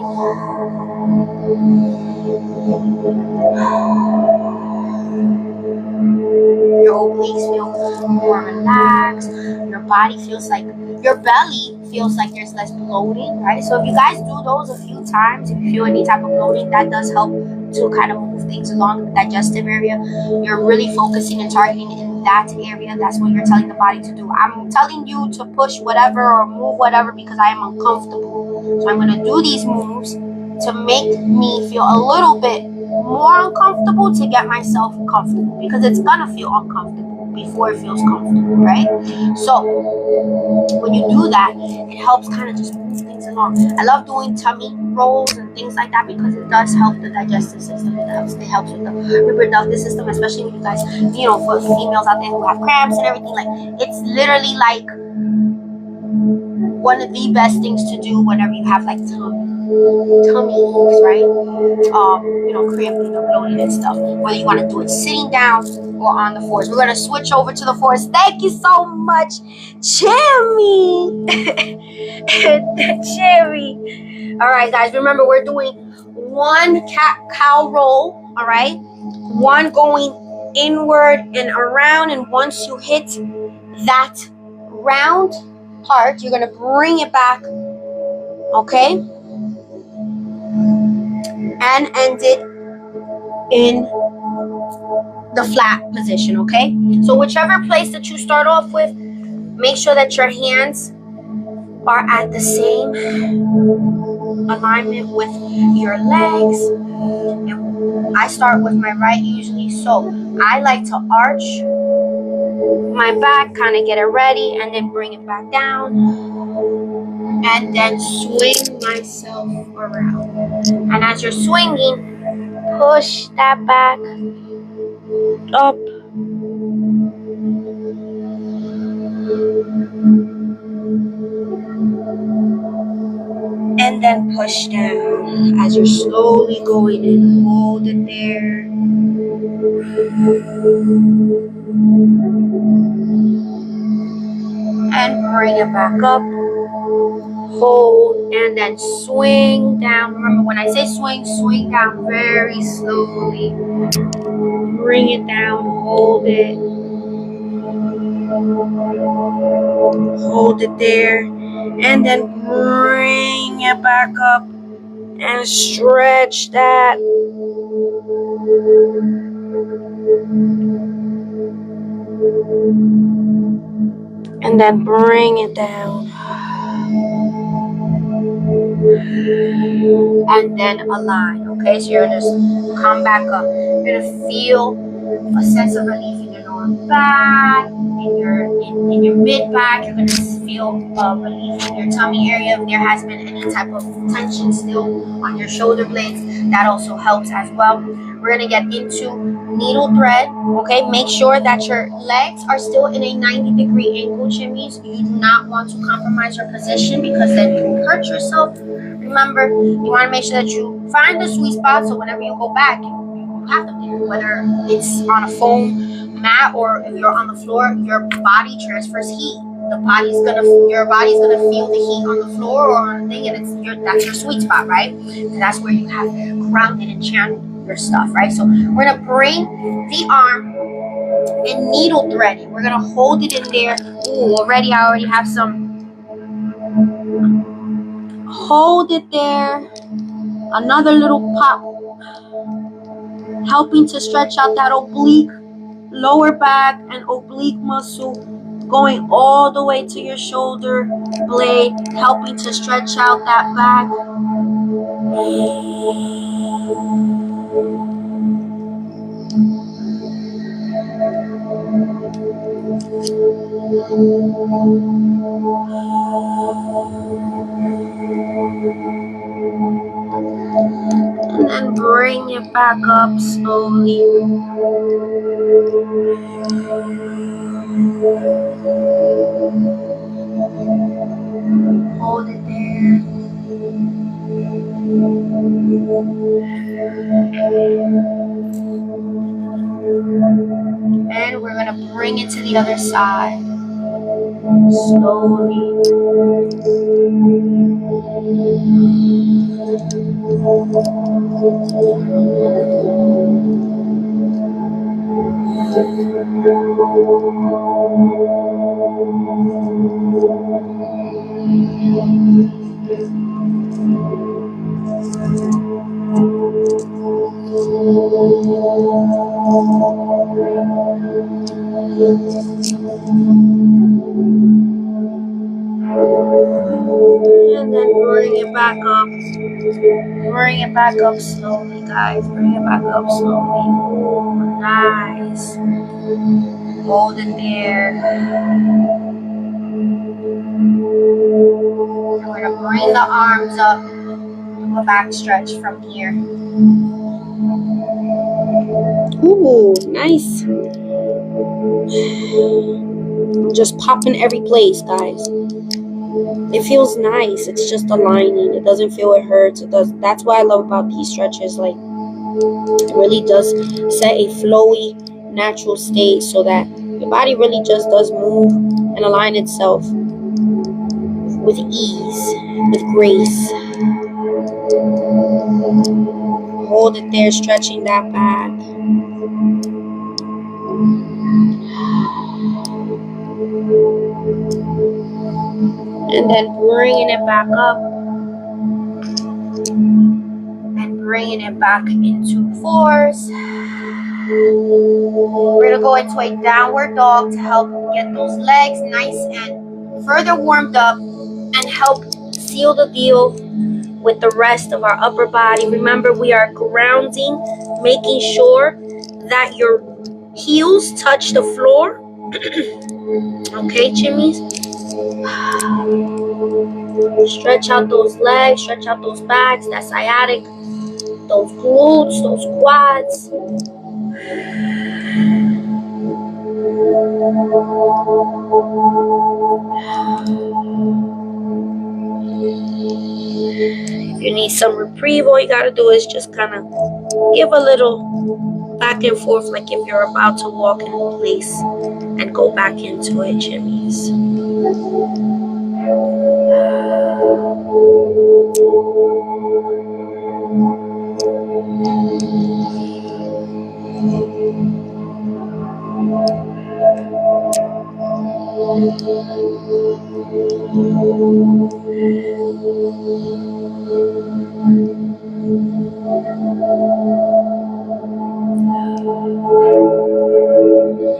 [SPEAKER 1] Your obliques feel more relaxed. Your body feels like, your belly feels like there's less bloating, right? So if you guys do those a few times, if you feel any type of bloating, that does help to kind of move things along the digestive area. You're really focusing and targeting in that area. That's what you're telling the body to do. I'm telling you to push whatever or move whatever because I am uncomfortable. So I'm going to do these moves to make me feel a little bit more uncomfortable to get myself comfortable, because it's gonna feel uncomfortable before it feels comfortable, right? So when you do that, it helps kind of just move things along. I love doing tummy rolls and things like that because it does help the digestive system. It helps with the reproductive system, especially when you guys, for females out there who have cramps and everything. Like, it's literally like one of the best things to do whenever you have like tummy aches, right? Cramping or bloating and stuff. Whether you want to do it sitting down or on the floors. We're gonna switch over to the floors. Thank you so much, Chimmy. Chimmy. All right, guys. Remember, we're doing one cat-cow roll. All right, one going inward and around, and once you hit that round part, you're gonna bring it back. Okay. And end it in the flat position, okay? So whichever place that you start off with, make sure that your hands are at the same alignment with your legs. And I start with my right usually, so I like to arch my back, kind of get it ready, and then bring it back down, and then swing myself around. And as you're swinging, push that back up. And then push down as you're slowly going in. Hold it there. And bring it back up. Hold and then swing down. Remember, when I say swing down very slowly. Bring it down. Hold it. Hold it there. And then bring it back up and stretch that. And then bring it down. And then align. Okay, so you're just come back up. You're gonna feel a sense of relief in your lower back, in your mid back. You're gonna feel relief in your tummy area. If there has been any type of tension still on your shoulder blades, that also helps as well. We're gonna get into needle thread. Okay, make sure that your legs are still in a 90-degree angle, Chimis. You do not want to compromise your position because then you can hurt yourself. Remember, you want to make sure that you find the sweet spot, so whenever you go back, you have them there. Whether it's on a foam mat or if you're on the floor, your body transfers heat. your body's gonna feel the heat on the floor or on the thing, and that's your sweet spot, right? And that's where you have grounded and channeled your stuff, right? So we're gonna bring the arm and needle thread it. We're gonna hold it in there. Ooh, I already have some. Hold it there. Another little pop, helping to stretch out that oblique lower back and oblique muscle, going all the way to your shoulder blade, helping to stretch out that back. And then bring it back up slowly. Hold it there. And we're going to bring it to the other side. Slowly. And then bring it back up. Bring it back up slowly, guys. Bring it back up slowly. Ooh, nice. Hold it there. And we're going to bring the arms up. Do a back stretch from here. Ooh, nice. I'm just popping every place, guys. It feels nice. It's just aligning. It doesn't feel it hurts. It does. That's what I love about these stretches. Like, it really does set a flowy, natural state so that your body really just does move and align itself with ease, with grace. Hold it there, stretching that back. And then bringing it back up. And bringing it back into fours. We're going to go into a downward dog to help get those legs nice and further warmed up and help seal the deal with the rest of our upper body. Remember, we are grounding, making sure that your heels touch the floor. Okay, Chimis? Stretch out those legs, stretch out those backs, that sciatic, those glutes, those quads. If you need some reprieve, all you gotta do is just kind of give a little back and forth, like if you're about to walk in place, and go back into it, Chimis.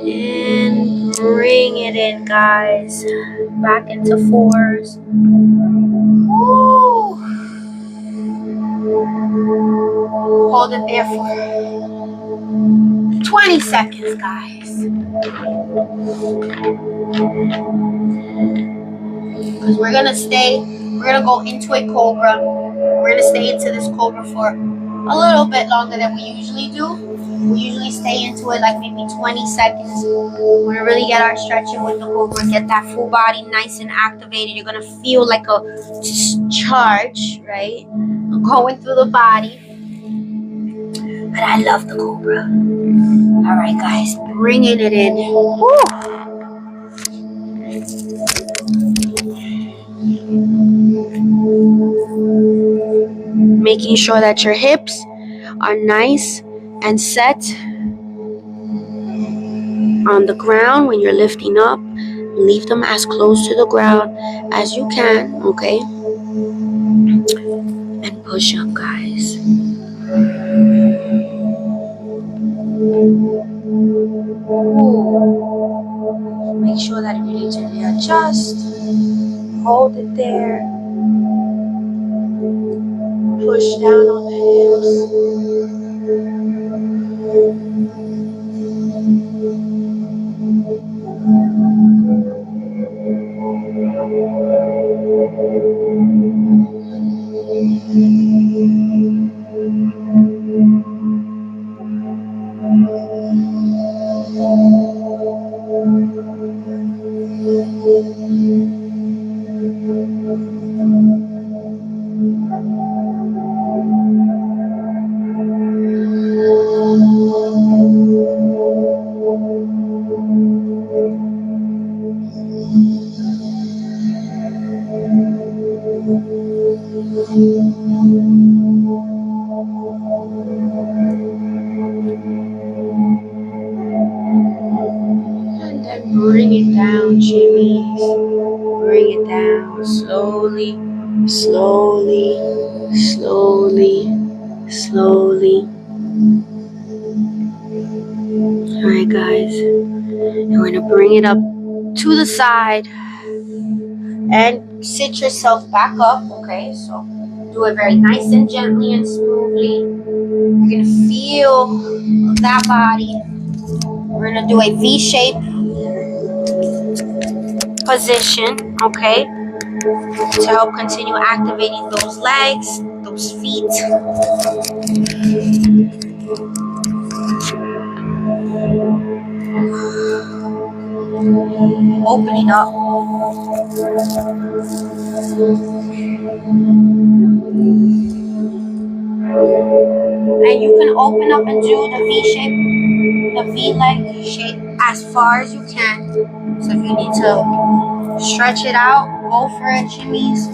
[SPEAKER 1] And bring it in, guys. Back into fours. Woo. Hold it there for 20 seconds, guys. Because we're going to go into a cobra. We're going to stay into this cobra for a little bit longer than we usually do. We usually stay into it like maybe 20 seconds. We're going to really get our stretching with the cobra, get that full body nice and activated. You're going to feel like a charge, right? Going through the body. But I love the cobra. All right, guys, bringing it in. Woo. Making sure that your hips are nice and set on the ground when you're lifting up. Leave them as close to the ground as you can, okay? And push up, guys. Ooh. Make sure that if you need to readjust, hold it there. Push down on the and then bring it down, Chimis. Bring it down slowly, slowly, slowly, slowly. Alright, guys. You're going to bring it up to the side and sit yourself back up, okay? So do it very nice and gently and smoothly. You're going to feel that body. We're going to do a V-shape position, okay? To help continue activating those legs, those feet. Opening up. And you can open up and do the V-shape, the V-leg shape as far as you can. So if you need to stretch it out, go for it, Chimis.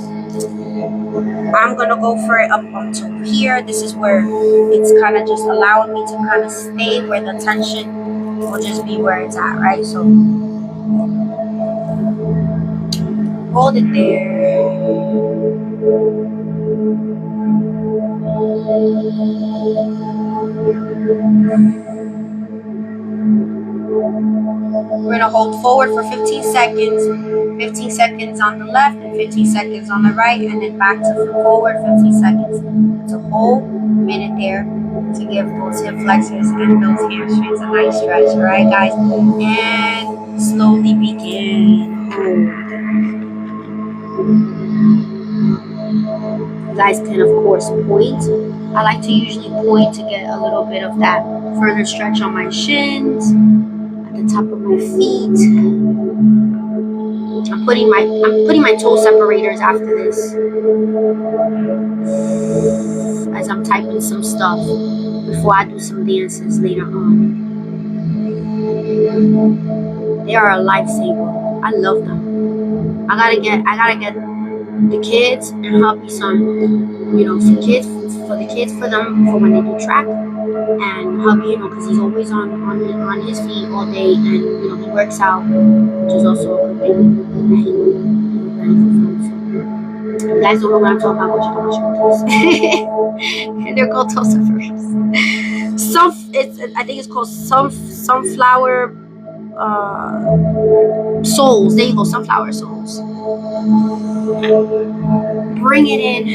[SPEAKER 1] I'm gonna go for it up until here. This is where it's kind of just allowing me to kind of stay where the tension will just be where it's at, right? So hold it there. We're gonna hold forward for 15 seconds. 15 seconds on the left and 15 seconds on the right, and then back to forward 15 seconds. It's a whole minute there to give those hip flexors and those hamstrings a nice stretch. All right, guys, and slowly begin. You guys can, of course, point. I like to usually point to get a little bit of that further stretch on my shins, at the top of my feet. I'm putting my toe separators after this, as I'm typing some stuff before I do some dances later on. They are a lifesaver. I love them. I gotta get the kids and hubby some, some kids for them for when they do track, and hubby, because he's always on his feet all day, and he works out, which is also a good thing. And he ready for film. So you guys don't know what I'm talking about, but you know, and they're called tossifers. I think it's called sunflower souls. There you go, sunflower souls. Bring it in.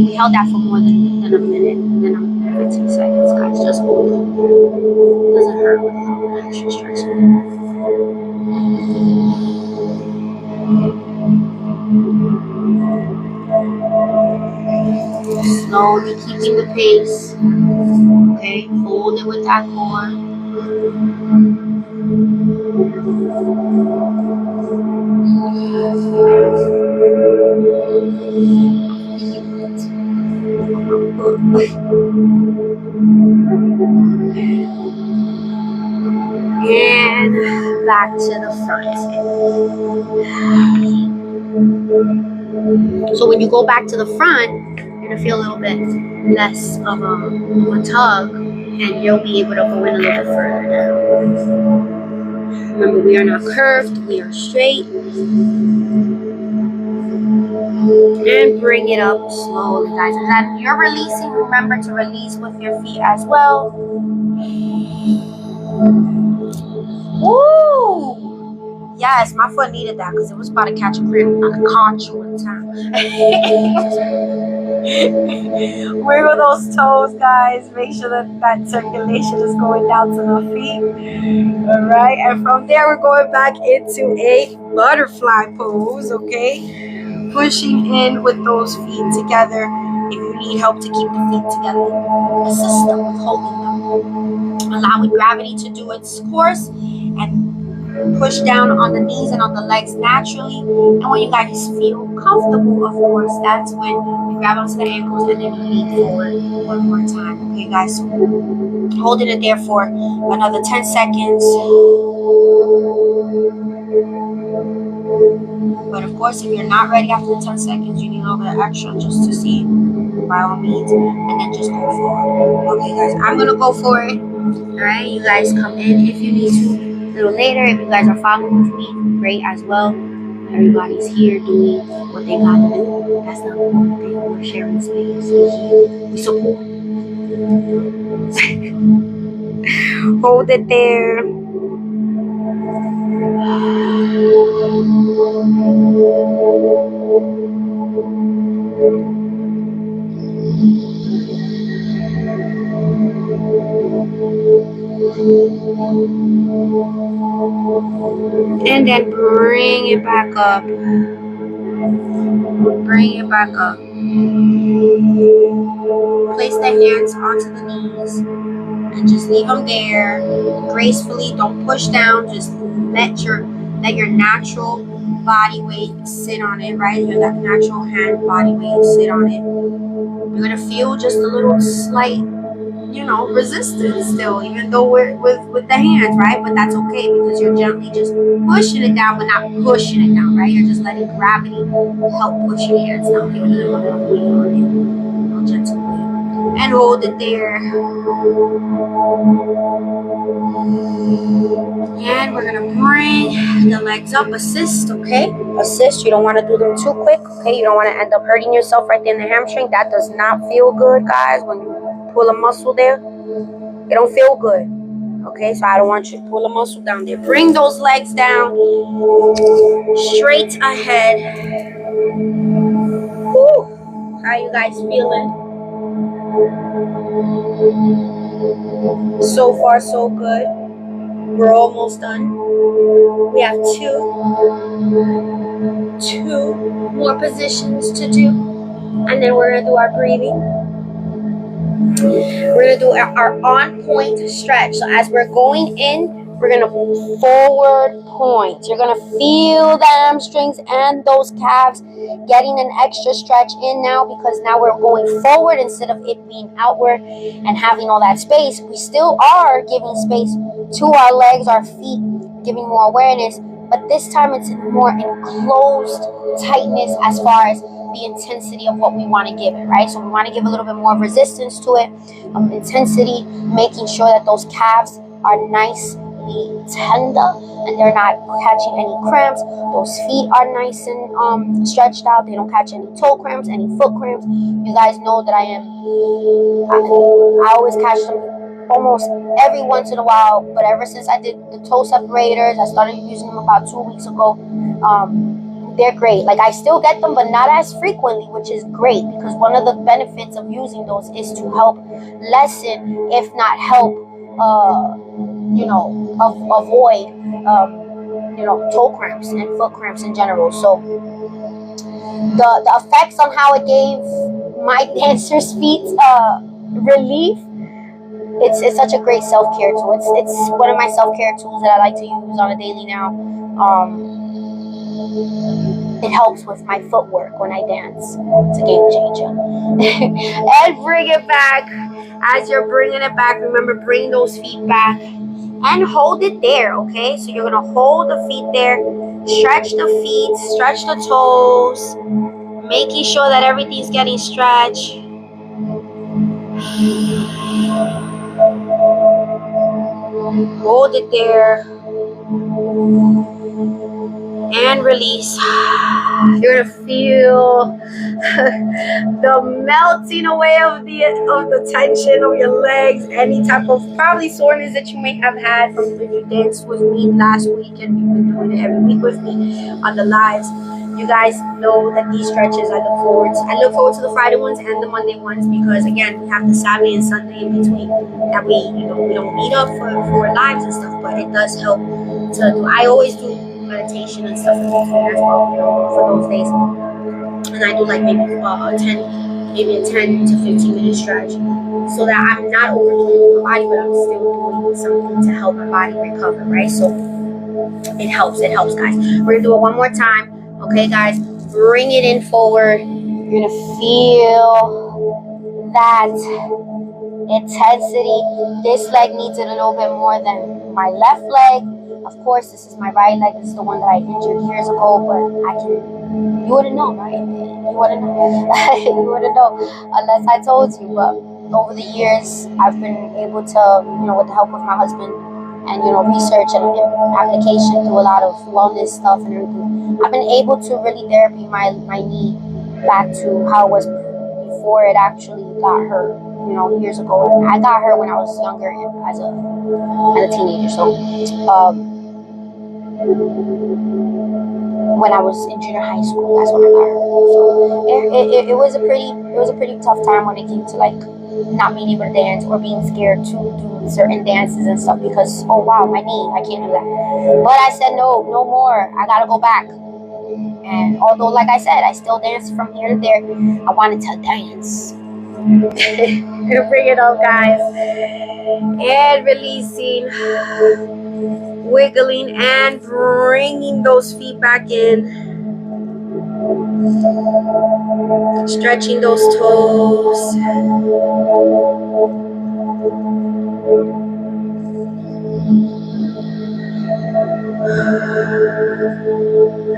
[SPEAKER 1] We held that for more than a minute, then 15 seconds, guys. Just hold it. Doesn't hurt with a little extra stretching. Slowly keeping the pace. Okay, hold it with that core. And back to the front. So when you go back to the front, you're gonna feel a little bit less of a tug, and you'll be able to go in a little bit further down. Remember, we are not curved, we are straight. And bring it up slowly, guys. And then you're releasing, remember to release with your feet as well. Woo! Yes, my foot needed that because it was about to catch a cramp on the conch one time. Wiggle those toes, guys. Make sure that circulation is going down to the feet. All right, and from there we're going back into a butterfly pose. Okay, pushing in with those feet together. If you need help to keep the feet together, assist them with holding them, allowing gravity to do its course, and push down on the knees and on the legs naturally. And when you guys feel comfortable, of course, that's when you grab onto the ankles and then you lean forward one more time. Okay, guys, so holding it there for another 10 seconds. But of course, if you're not ready after the 10 seconds, you need a little bit of extra just to see, by all means, and then just go forward. Okay, guys, I'm gonna go for it. All right, you guys come in if you need to a little later. If you guys are following with me, great as well. Everybody's here doing what they gotta do. That's the whole thing. We're sharing space. We support. Hold it there. And then bring it back up. Bring it back up. Place the hands onto the knees and just leave them there gracefully. Don't push down. Just let your natural body weight sit on it, right? Your natural hand body weight sit on it. You're gonna feel just a little slight, resistance still, even though we're with the hands, right? But that's okay because you're gently just pushing it down, but not pushing it down, right? You're just letting gravity help push your hands down. Give it a little bit of weight on it, a little gentle weight, and hold it there. And we're gonna bring the legs up, assist, okay? Assist. You don't want to do them too quick, okay? You don't want to end up hurting yourself right there in the hamstring. That does not feel good, guys. When you pull a muscle there, it don't feel good, okay? So I don't want you to pull a muscle down there. Bring those legs down straight ahead. Woo. How you guys feeling? So far so good. We're almost done. We have two more positions to do, and then we're gonna do our breathing. We're gonna do our on point stretch. So as we're going in, we're gonna forward point. You're gonna feel the hamstrings and those calves getting an extra stretch in now, because now we're going forward instead of it being outward and having all that space. We still are giving space to our legs, our feet, giving more awareness, but this time it's more enclosed tightness as far as the intensity of what we want to give it, right? So we want to give a little bit more resistance to it, intensity, making sure that those calves are nicely tender and they're not catching any cramps. Those feet are nice and stretched out. They don't catch any toe cramps, any foot cramps. You guys know that I always catch them almost every once in a while, but ever since I did the toe separators, I started using them about 2 weeks ago. They're great. Like, I still get them, but not as frequently, which is great, because one of the benefits of using those is to help lessen, if not help, avoid, toe cramps and foot cramps in general. So the effects on how it gave my dancers' feet relief, it's such a great self-care tool. It's one of my self-care tools that I like to use on a daily now. It helps with my footwork when I dance. It's a game changer. And bring it back. As you're bringing it back, remember, bring those feet back and hold it there, okay? So you're going to hold the feet there, stretch the feet, stretch the toes, making sure that everything's getting stretched. Hold it there and release. You're gonna feel the melting away of the tension of your legs, any type of probably soreness that you may have had from when you danced with me last week, and you've been doing it every week with me on the lives. You guys know that these stretches I look forward to the Friday ones and the Monday ones, because again we have the Saturday and Sunday in between that we don't meet up for lives and stuff, but it does help to do. I always do meditation and stuff in between as well, for those days. And I do like maybe a 10 to 15 minute stretch, so that I'm not overdoing my body, but I'm still doing something to help my body recover, right? So it helps, guys. We're gonna do it one more time, okay, guys? Bring it in forward. You're gonna feel that intensity. This leg needs it a little bit more than my left leg. Of course, this is my right leg. This is the one that I injured years ago, but you wouldn't know, right? You wouldn't know. You wouldn't know unless I told you. But over the years, I've been able to, with the help of my husband and, research and application through a lot of wellness stuff and everything, I've been able to really therapy my knee back to how it was before it actually got hurt, years ago. I got hurt when I was younger as a teenager. So, when I was in junior high school, that's when I got hurt. So it was a pretty tough time when it came to like not being able to dance or being scared to do certain dances and stuff, because oh wow, my knee, I can't do that. But I said no more. I gotta go back. And although, like I said, I still dance from here to there, I wanted to dance. Bring it up, guys. And releasing, wiggling, and bringing those feet back in. Stretching those toes.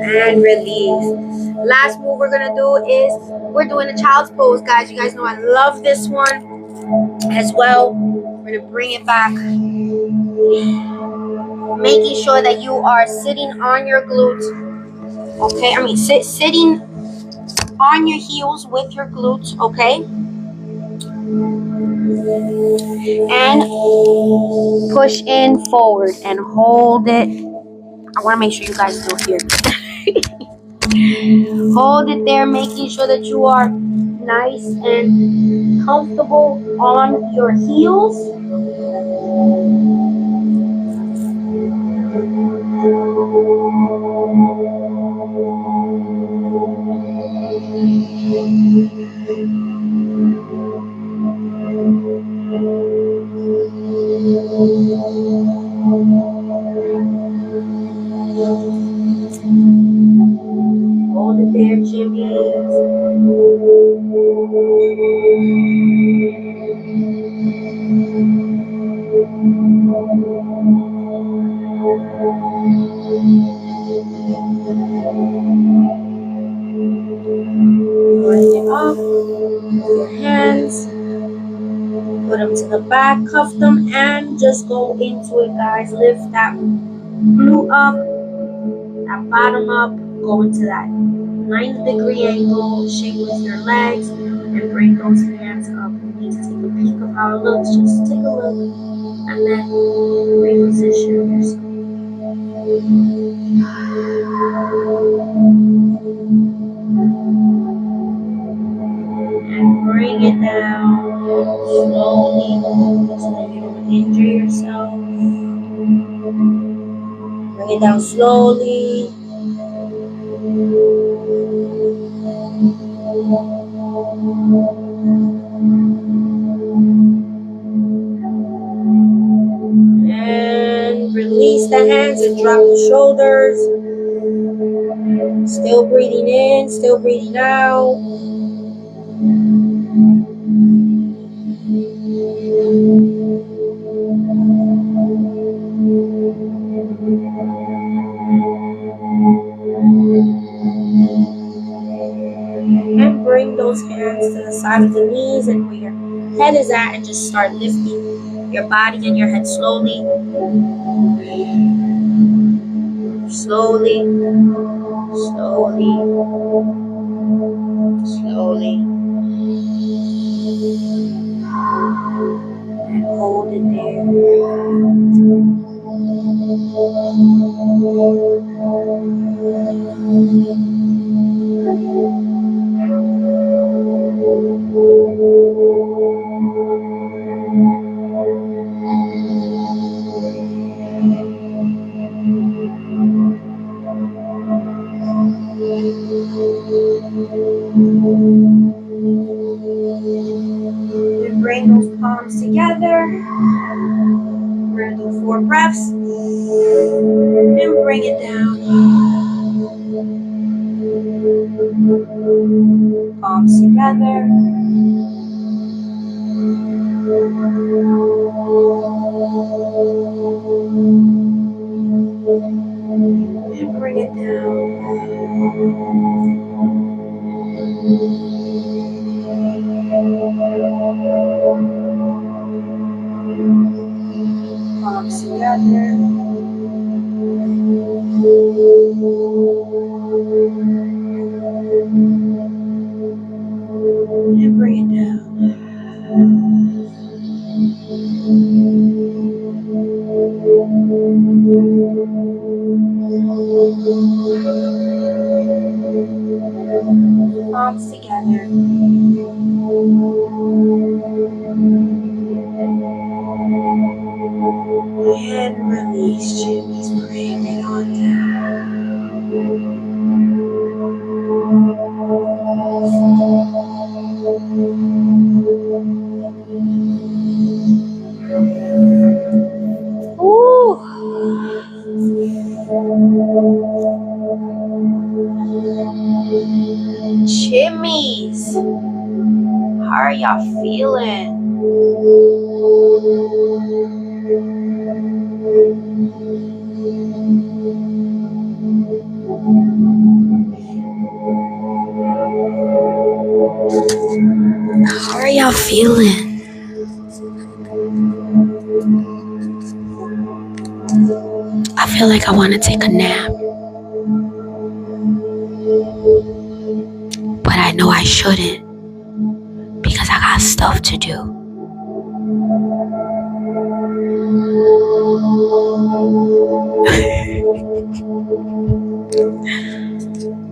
[SPEAKER 1] And release. Last move we're gonna do is we're doing a child's pose, guys. You guys know I love this one as well. We're gonna bring it back, making sure that you are sitting on your glutes. Okay, I mean sitting on your heels with your glutes. Okay, and push in forward and hold it. I want to make sure you guys do here. Hold it there, making sure that you are nice and comfortable on your heels. Hold it there, Chimis. Bring it up. Move your hands. Put them to the back, cuff them, and just go into it, guys. Lift that glute up, that bottom up, go into that 90-degree angle, shake with your legs, and bring those hands up. You need to take a peek of how it looks. Just take a look, and then reposition yourself. And bring it down slowly so that you don't injure yourself. Bring it down slowly. And release the hands and drop the shoulders. Still breathing in, still breathing out. And bring those hands to to the side of the knees and where your head is at, and just start lifting your body and your head slowly. Slowly. Slowly. Slowly. And hold it there. And bring those palms together. We're going to do 4 breaths. And bring it down. Palms together. And bring it down. Palms together. And bring it down. Palms together. And release, Chimis. Bring it on down. Ooh. Chimis. How are y'all feeling? How are y'all feeling? I feel like I want to take a nap, but I know I shouldn't because I got stuff to do.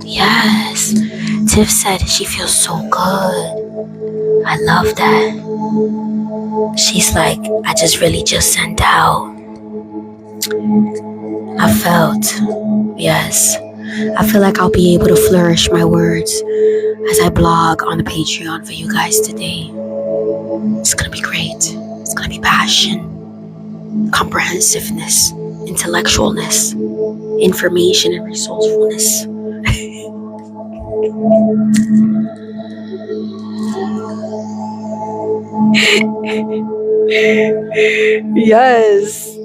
[SPEAKER 1] Yes, Tiff said she feels so good. I love that. She's like, I really just sent out. I felt, yes, I feel like I'll be able to flourish my words as I blog on the Patreon for you guys today. It's gonna be great. It's gonna be passion, comprehensiveness, intellectualness, information, and resourcefulness. Yes.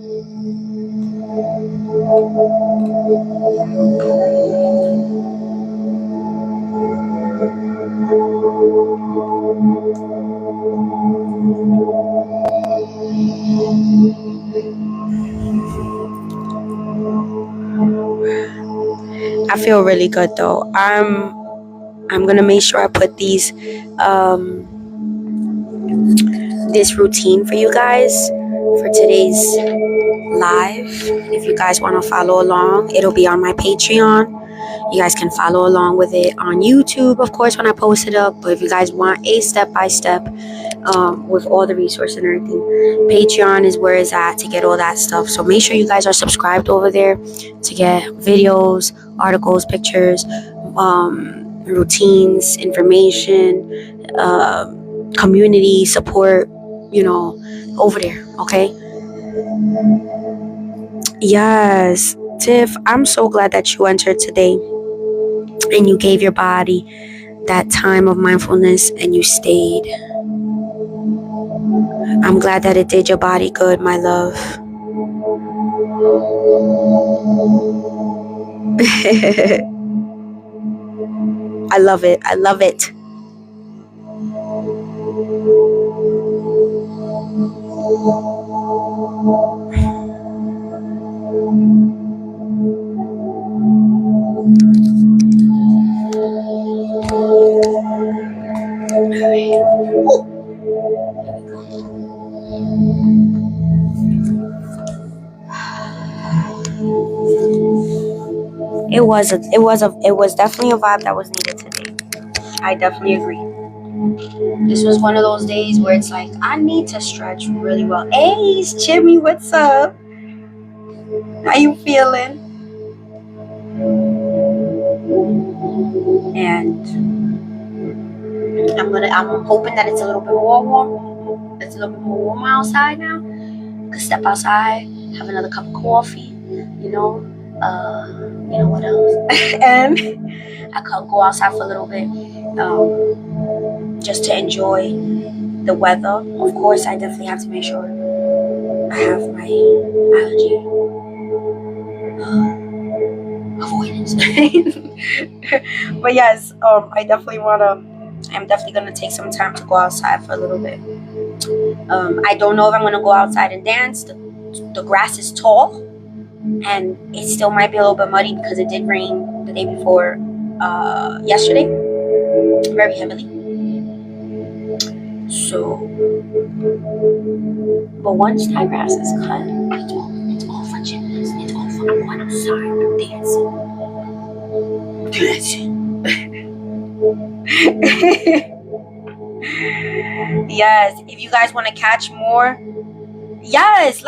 [SPEAKER 1] I feel really good though. I'm gonna make sure I put this routine for you guys for today's live. If you guys want to follow along, it'll be on my Patreon. You guys can follow along with it on YouTube, of course, when I post it up. But if you guys want a step-by-step with all the resources and everything, Patreon is where it's at to get all that stuff. So make sure you guys are subscribed over there to get videos, articles, pictures, routines, information, community support, over there, okay? Yes, Tiff, I'm so glad that you entered today and you gave your body that time of mindfulness and you stayed. I'm glad that it did your body good, my love. I love it. I love it. It was definitely a vibe that was needed today. I definitely agree. This was one of those days where it's like I need to stretch really well. Hey, Chimis, what's up? How you feeling? And I'm hoping that it's a little bit more warm. It's a little bit more warm outside now. I could step outside, have another cup of coffee, you know what else? And I could go outside for a little bit, just to enjoy the weather. Of course, I definitely have to make sure I have my allergy avoidance. But yes, I'm definitely gonna take some time to go outside for a little bit. I don't know if I'm gonna go outside and dance. The grass is tall, and it still might be a little bit muddy because it did rain the day before, yesterday, very heavily. So, but once that grass is cut, it's all for Chimis. It's all for, I'm going outside, I'm dancing. Yes, if you guys want to catch more, yes,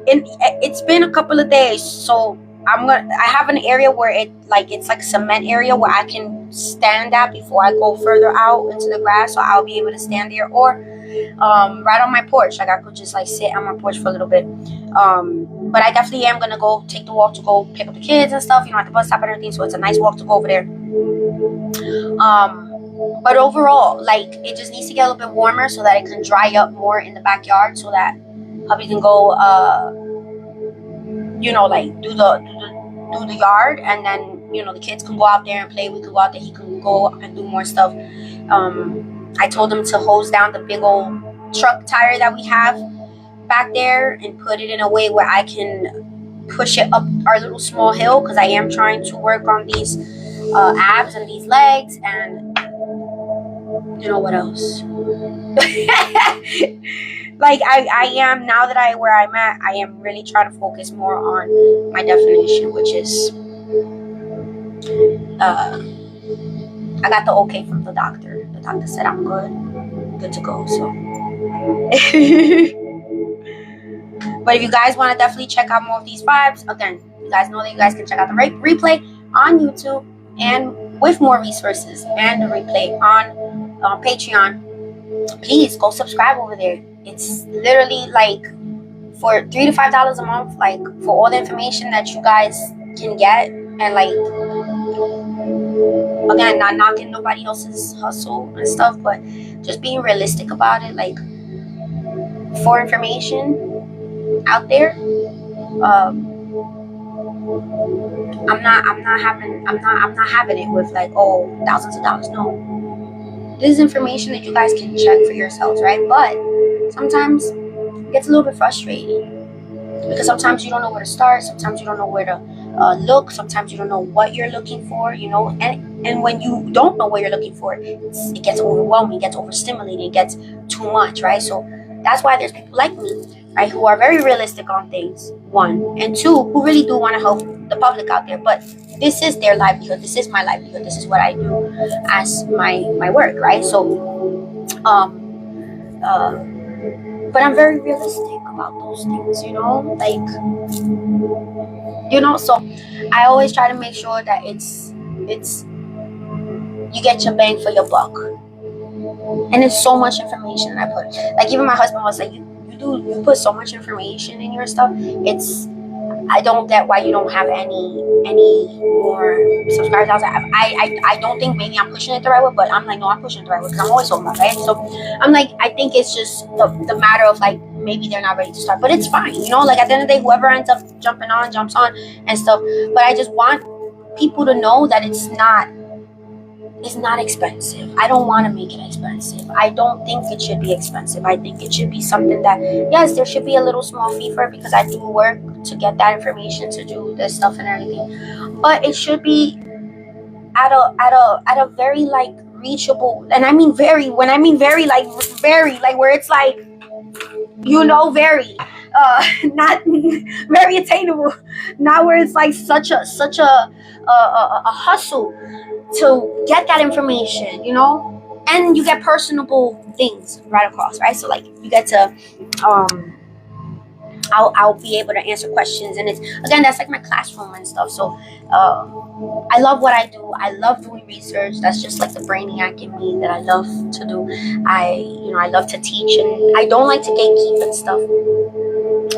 [SPEAKER 1] it's been a couple of days, so I have an area where it's like a cement area where I can stand at before I go further out into the grass, so I'll be able to stand there, or right on my porch. Like I could just like sit on my porch for a little bit. But I definitely am gonna go take the walk to go pick up the kids and stuff, at the bus stop and everything, so it's a nice walk to go over there. But overall, like, it just needs to get a little bit warmer so that it can dry up more in the backyard, so that hubby can go like do the yard, and then the kids can go out there and play. We can go out there, he can go and do more stuff. I told him to hose down the big old truck tire that we have back there and put it in a way where I can push it up our little small hill, because I am trying to work on these abs and these legs, and what else? Like I am, now that where I'm at, I am really trying to focus more on my definition, which is I got the okay from the doctor. The doctor said I'm good to go. So but if you guys want to definitely check out more of these vibes, again, you guys know that you guys can check out the replay on YouTube, and with more resources, and the replay on Patreon. Please go subscribe over there. It's literally like for $3 to $5 a month, like for all the information that you guys can get, and like, again, not knocking nobody else's hustle and stuff, but just being realistic about it. Like, for information out there, I'm not having it with like, thousands of dollars. No, this is information that you guys can check for yourselves, right? But sometimes it gets a little bit frustrating, because sometimes you don't know where to start, sometimes you don't know where to look, sometimes you don't know what you're looking for, and when you don't know what you're looking for, it gets overwhelming, it gets overstimulating, it gets too much, right? So that's why there's people like me, right, who are very realistic on things, one, and two, who really do want to help the public out there. But this is their livelihood, this is my livelihood, this is what I do as my work, right? So but I'm very realistic about those things, so I always try to make sure that it's you get your bang for your buck. And it's so much information I put. Like, even my husband was like, you put so much information in your stuff. I don't get why you don't have any more subscribers. I don't think maybe I'm pushing it the right way, but I'm like, no, I'm pushing it the right way, because I'm always talking about it, right? So I'm like, I think it's just the matter of like, maybe they're not ready to start, but it's fine, like at the end of the day, whoever ends up jumping on, jumps on and stuff. But I just want people to know that it's is not expensive. I don't want to make it expensive. I don't think it should be expensive. I think it should be something that, yes, there should be a little small fee for it because I do work to get that information, to do this stuff and everything. But it should be at a very like reachable, and I mean very, when I mean very, like very, like where it's like, very not very attainable, not where it's like such a hustle to get that information, and you get personable things right across, right? So like you get to um I'll be able to answer questions, and it's, again, that's like my classroom and stuff. So I love what I do. I love doing research. That's just like the brainiac in me that I love to do. I love to teach, and I don't like to gatekeep and stuff.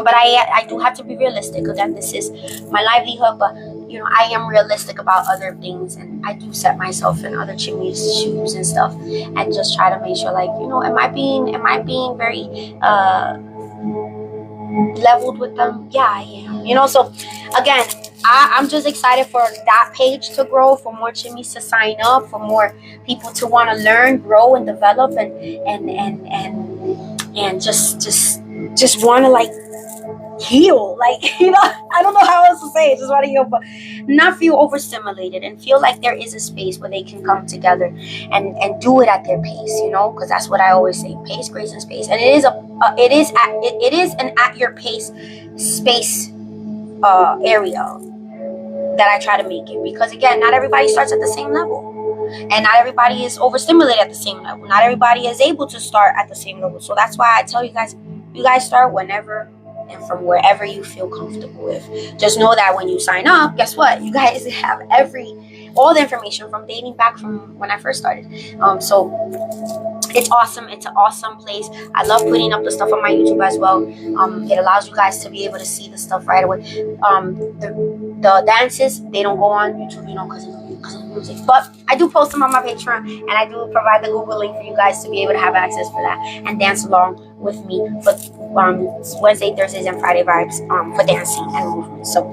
[SPEAKER 1] But I do have to be realistic. Again, this is my livelihood, but I am realistic about other things, and I do set myself in other Chimis' shoes and stuff, and just try to make sure, like, am I being very leveled with them? Yeah, I am. So again, I'm just excited for that page to grow, for more Chimis to sign up, for more people to want to learn, grow, and develop, and just want to, like, heal, like, I don't know how else to say it, just want to heal, but not feel overstimulated, and feel like there is a space where they can come together and do it at their pace, because that's what I always say: pace, grace, and space. And it is an at your pace space area that I try to make it, because again, not everybody starts at the same level, and not everybody is overstimulated at the same level. Not everybody is able to start at the same level. So that's why I tell you guys start whenever and from wherever you feel comfortable with. Just know that when you sign up, guess what? You guys have all the information from dating back from when I first started. So it's awesome. It's an awesome place. I love putting up the stuff on my YouTube as well. It allows you guys to be able to see the stuff right away. The dances, they don't go on YouTube, because of the music. But I do post them on my Patreon, and I do provide the Google link for you guys to be able to have access for that and dance along with me for Wednesday, Thursdays, and Friday vibes for dancing and movement. So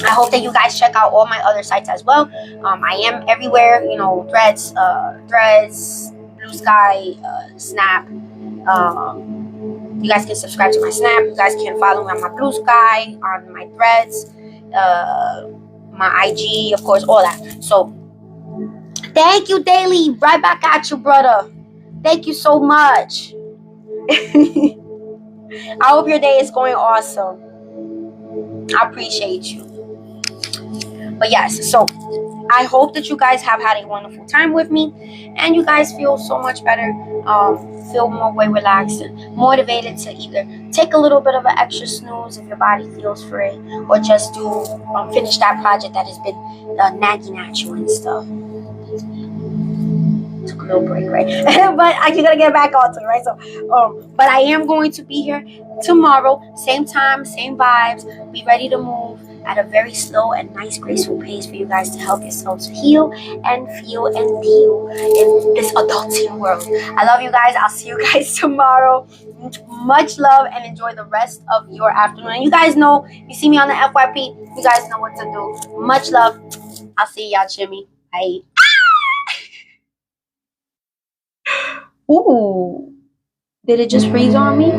[SPEAKER 1] I hope that you guys check out all my other sites as well. I am everywhere, Threads, Blue Sky, Snap. You guys can subscribe to my Snap. You guys can follow me on my Blue Sky, on my Threads, my IG, of course, all that. So thank you, Daily. Right back at you, brother. Thank you so much. I hope your day is going awesome. I appreciate you. But yes, so I hope that you guys have had a wonderful time with me, and you guys feel so much better, feel more way relaxed and motivated to either take a little bit of an extra snooze if your body feels for it, or just finish that project that has been nagging at you and stuff. Took a little break, right? But you're gonna get back onto it, right? So, but I am going to be here tomorrow, same time, same vibes. Be ready to move at a very slow and nice, graceful pace for you guys to help yourselves heal and feel and deal in this adulting world. I love you guys. I'll see you guys tomorrow. Much love, and enjoy the rest of your afternoon. And you guys know, you see me on the FYP, you guys know what to do. Much love. I'll see y'all, Jimmy. Bye. Ooh, did it just freeze on me?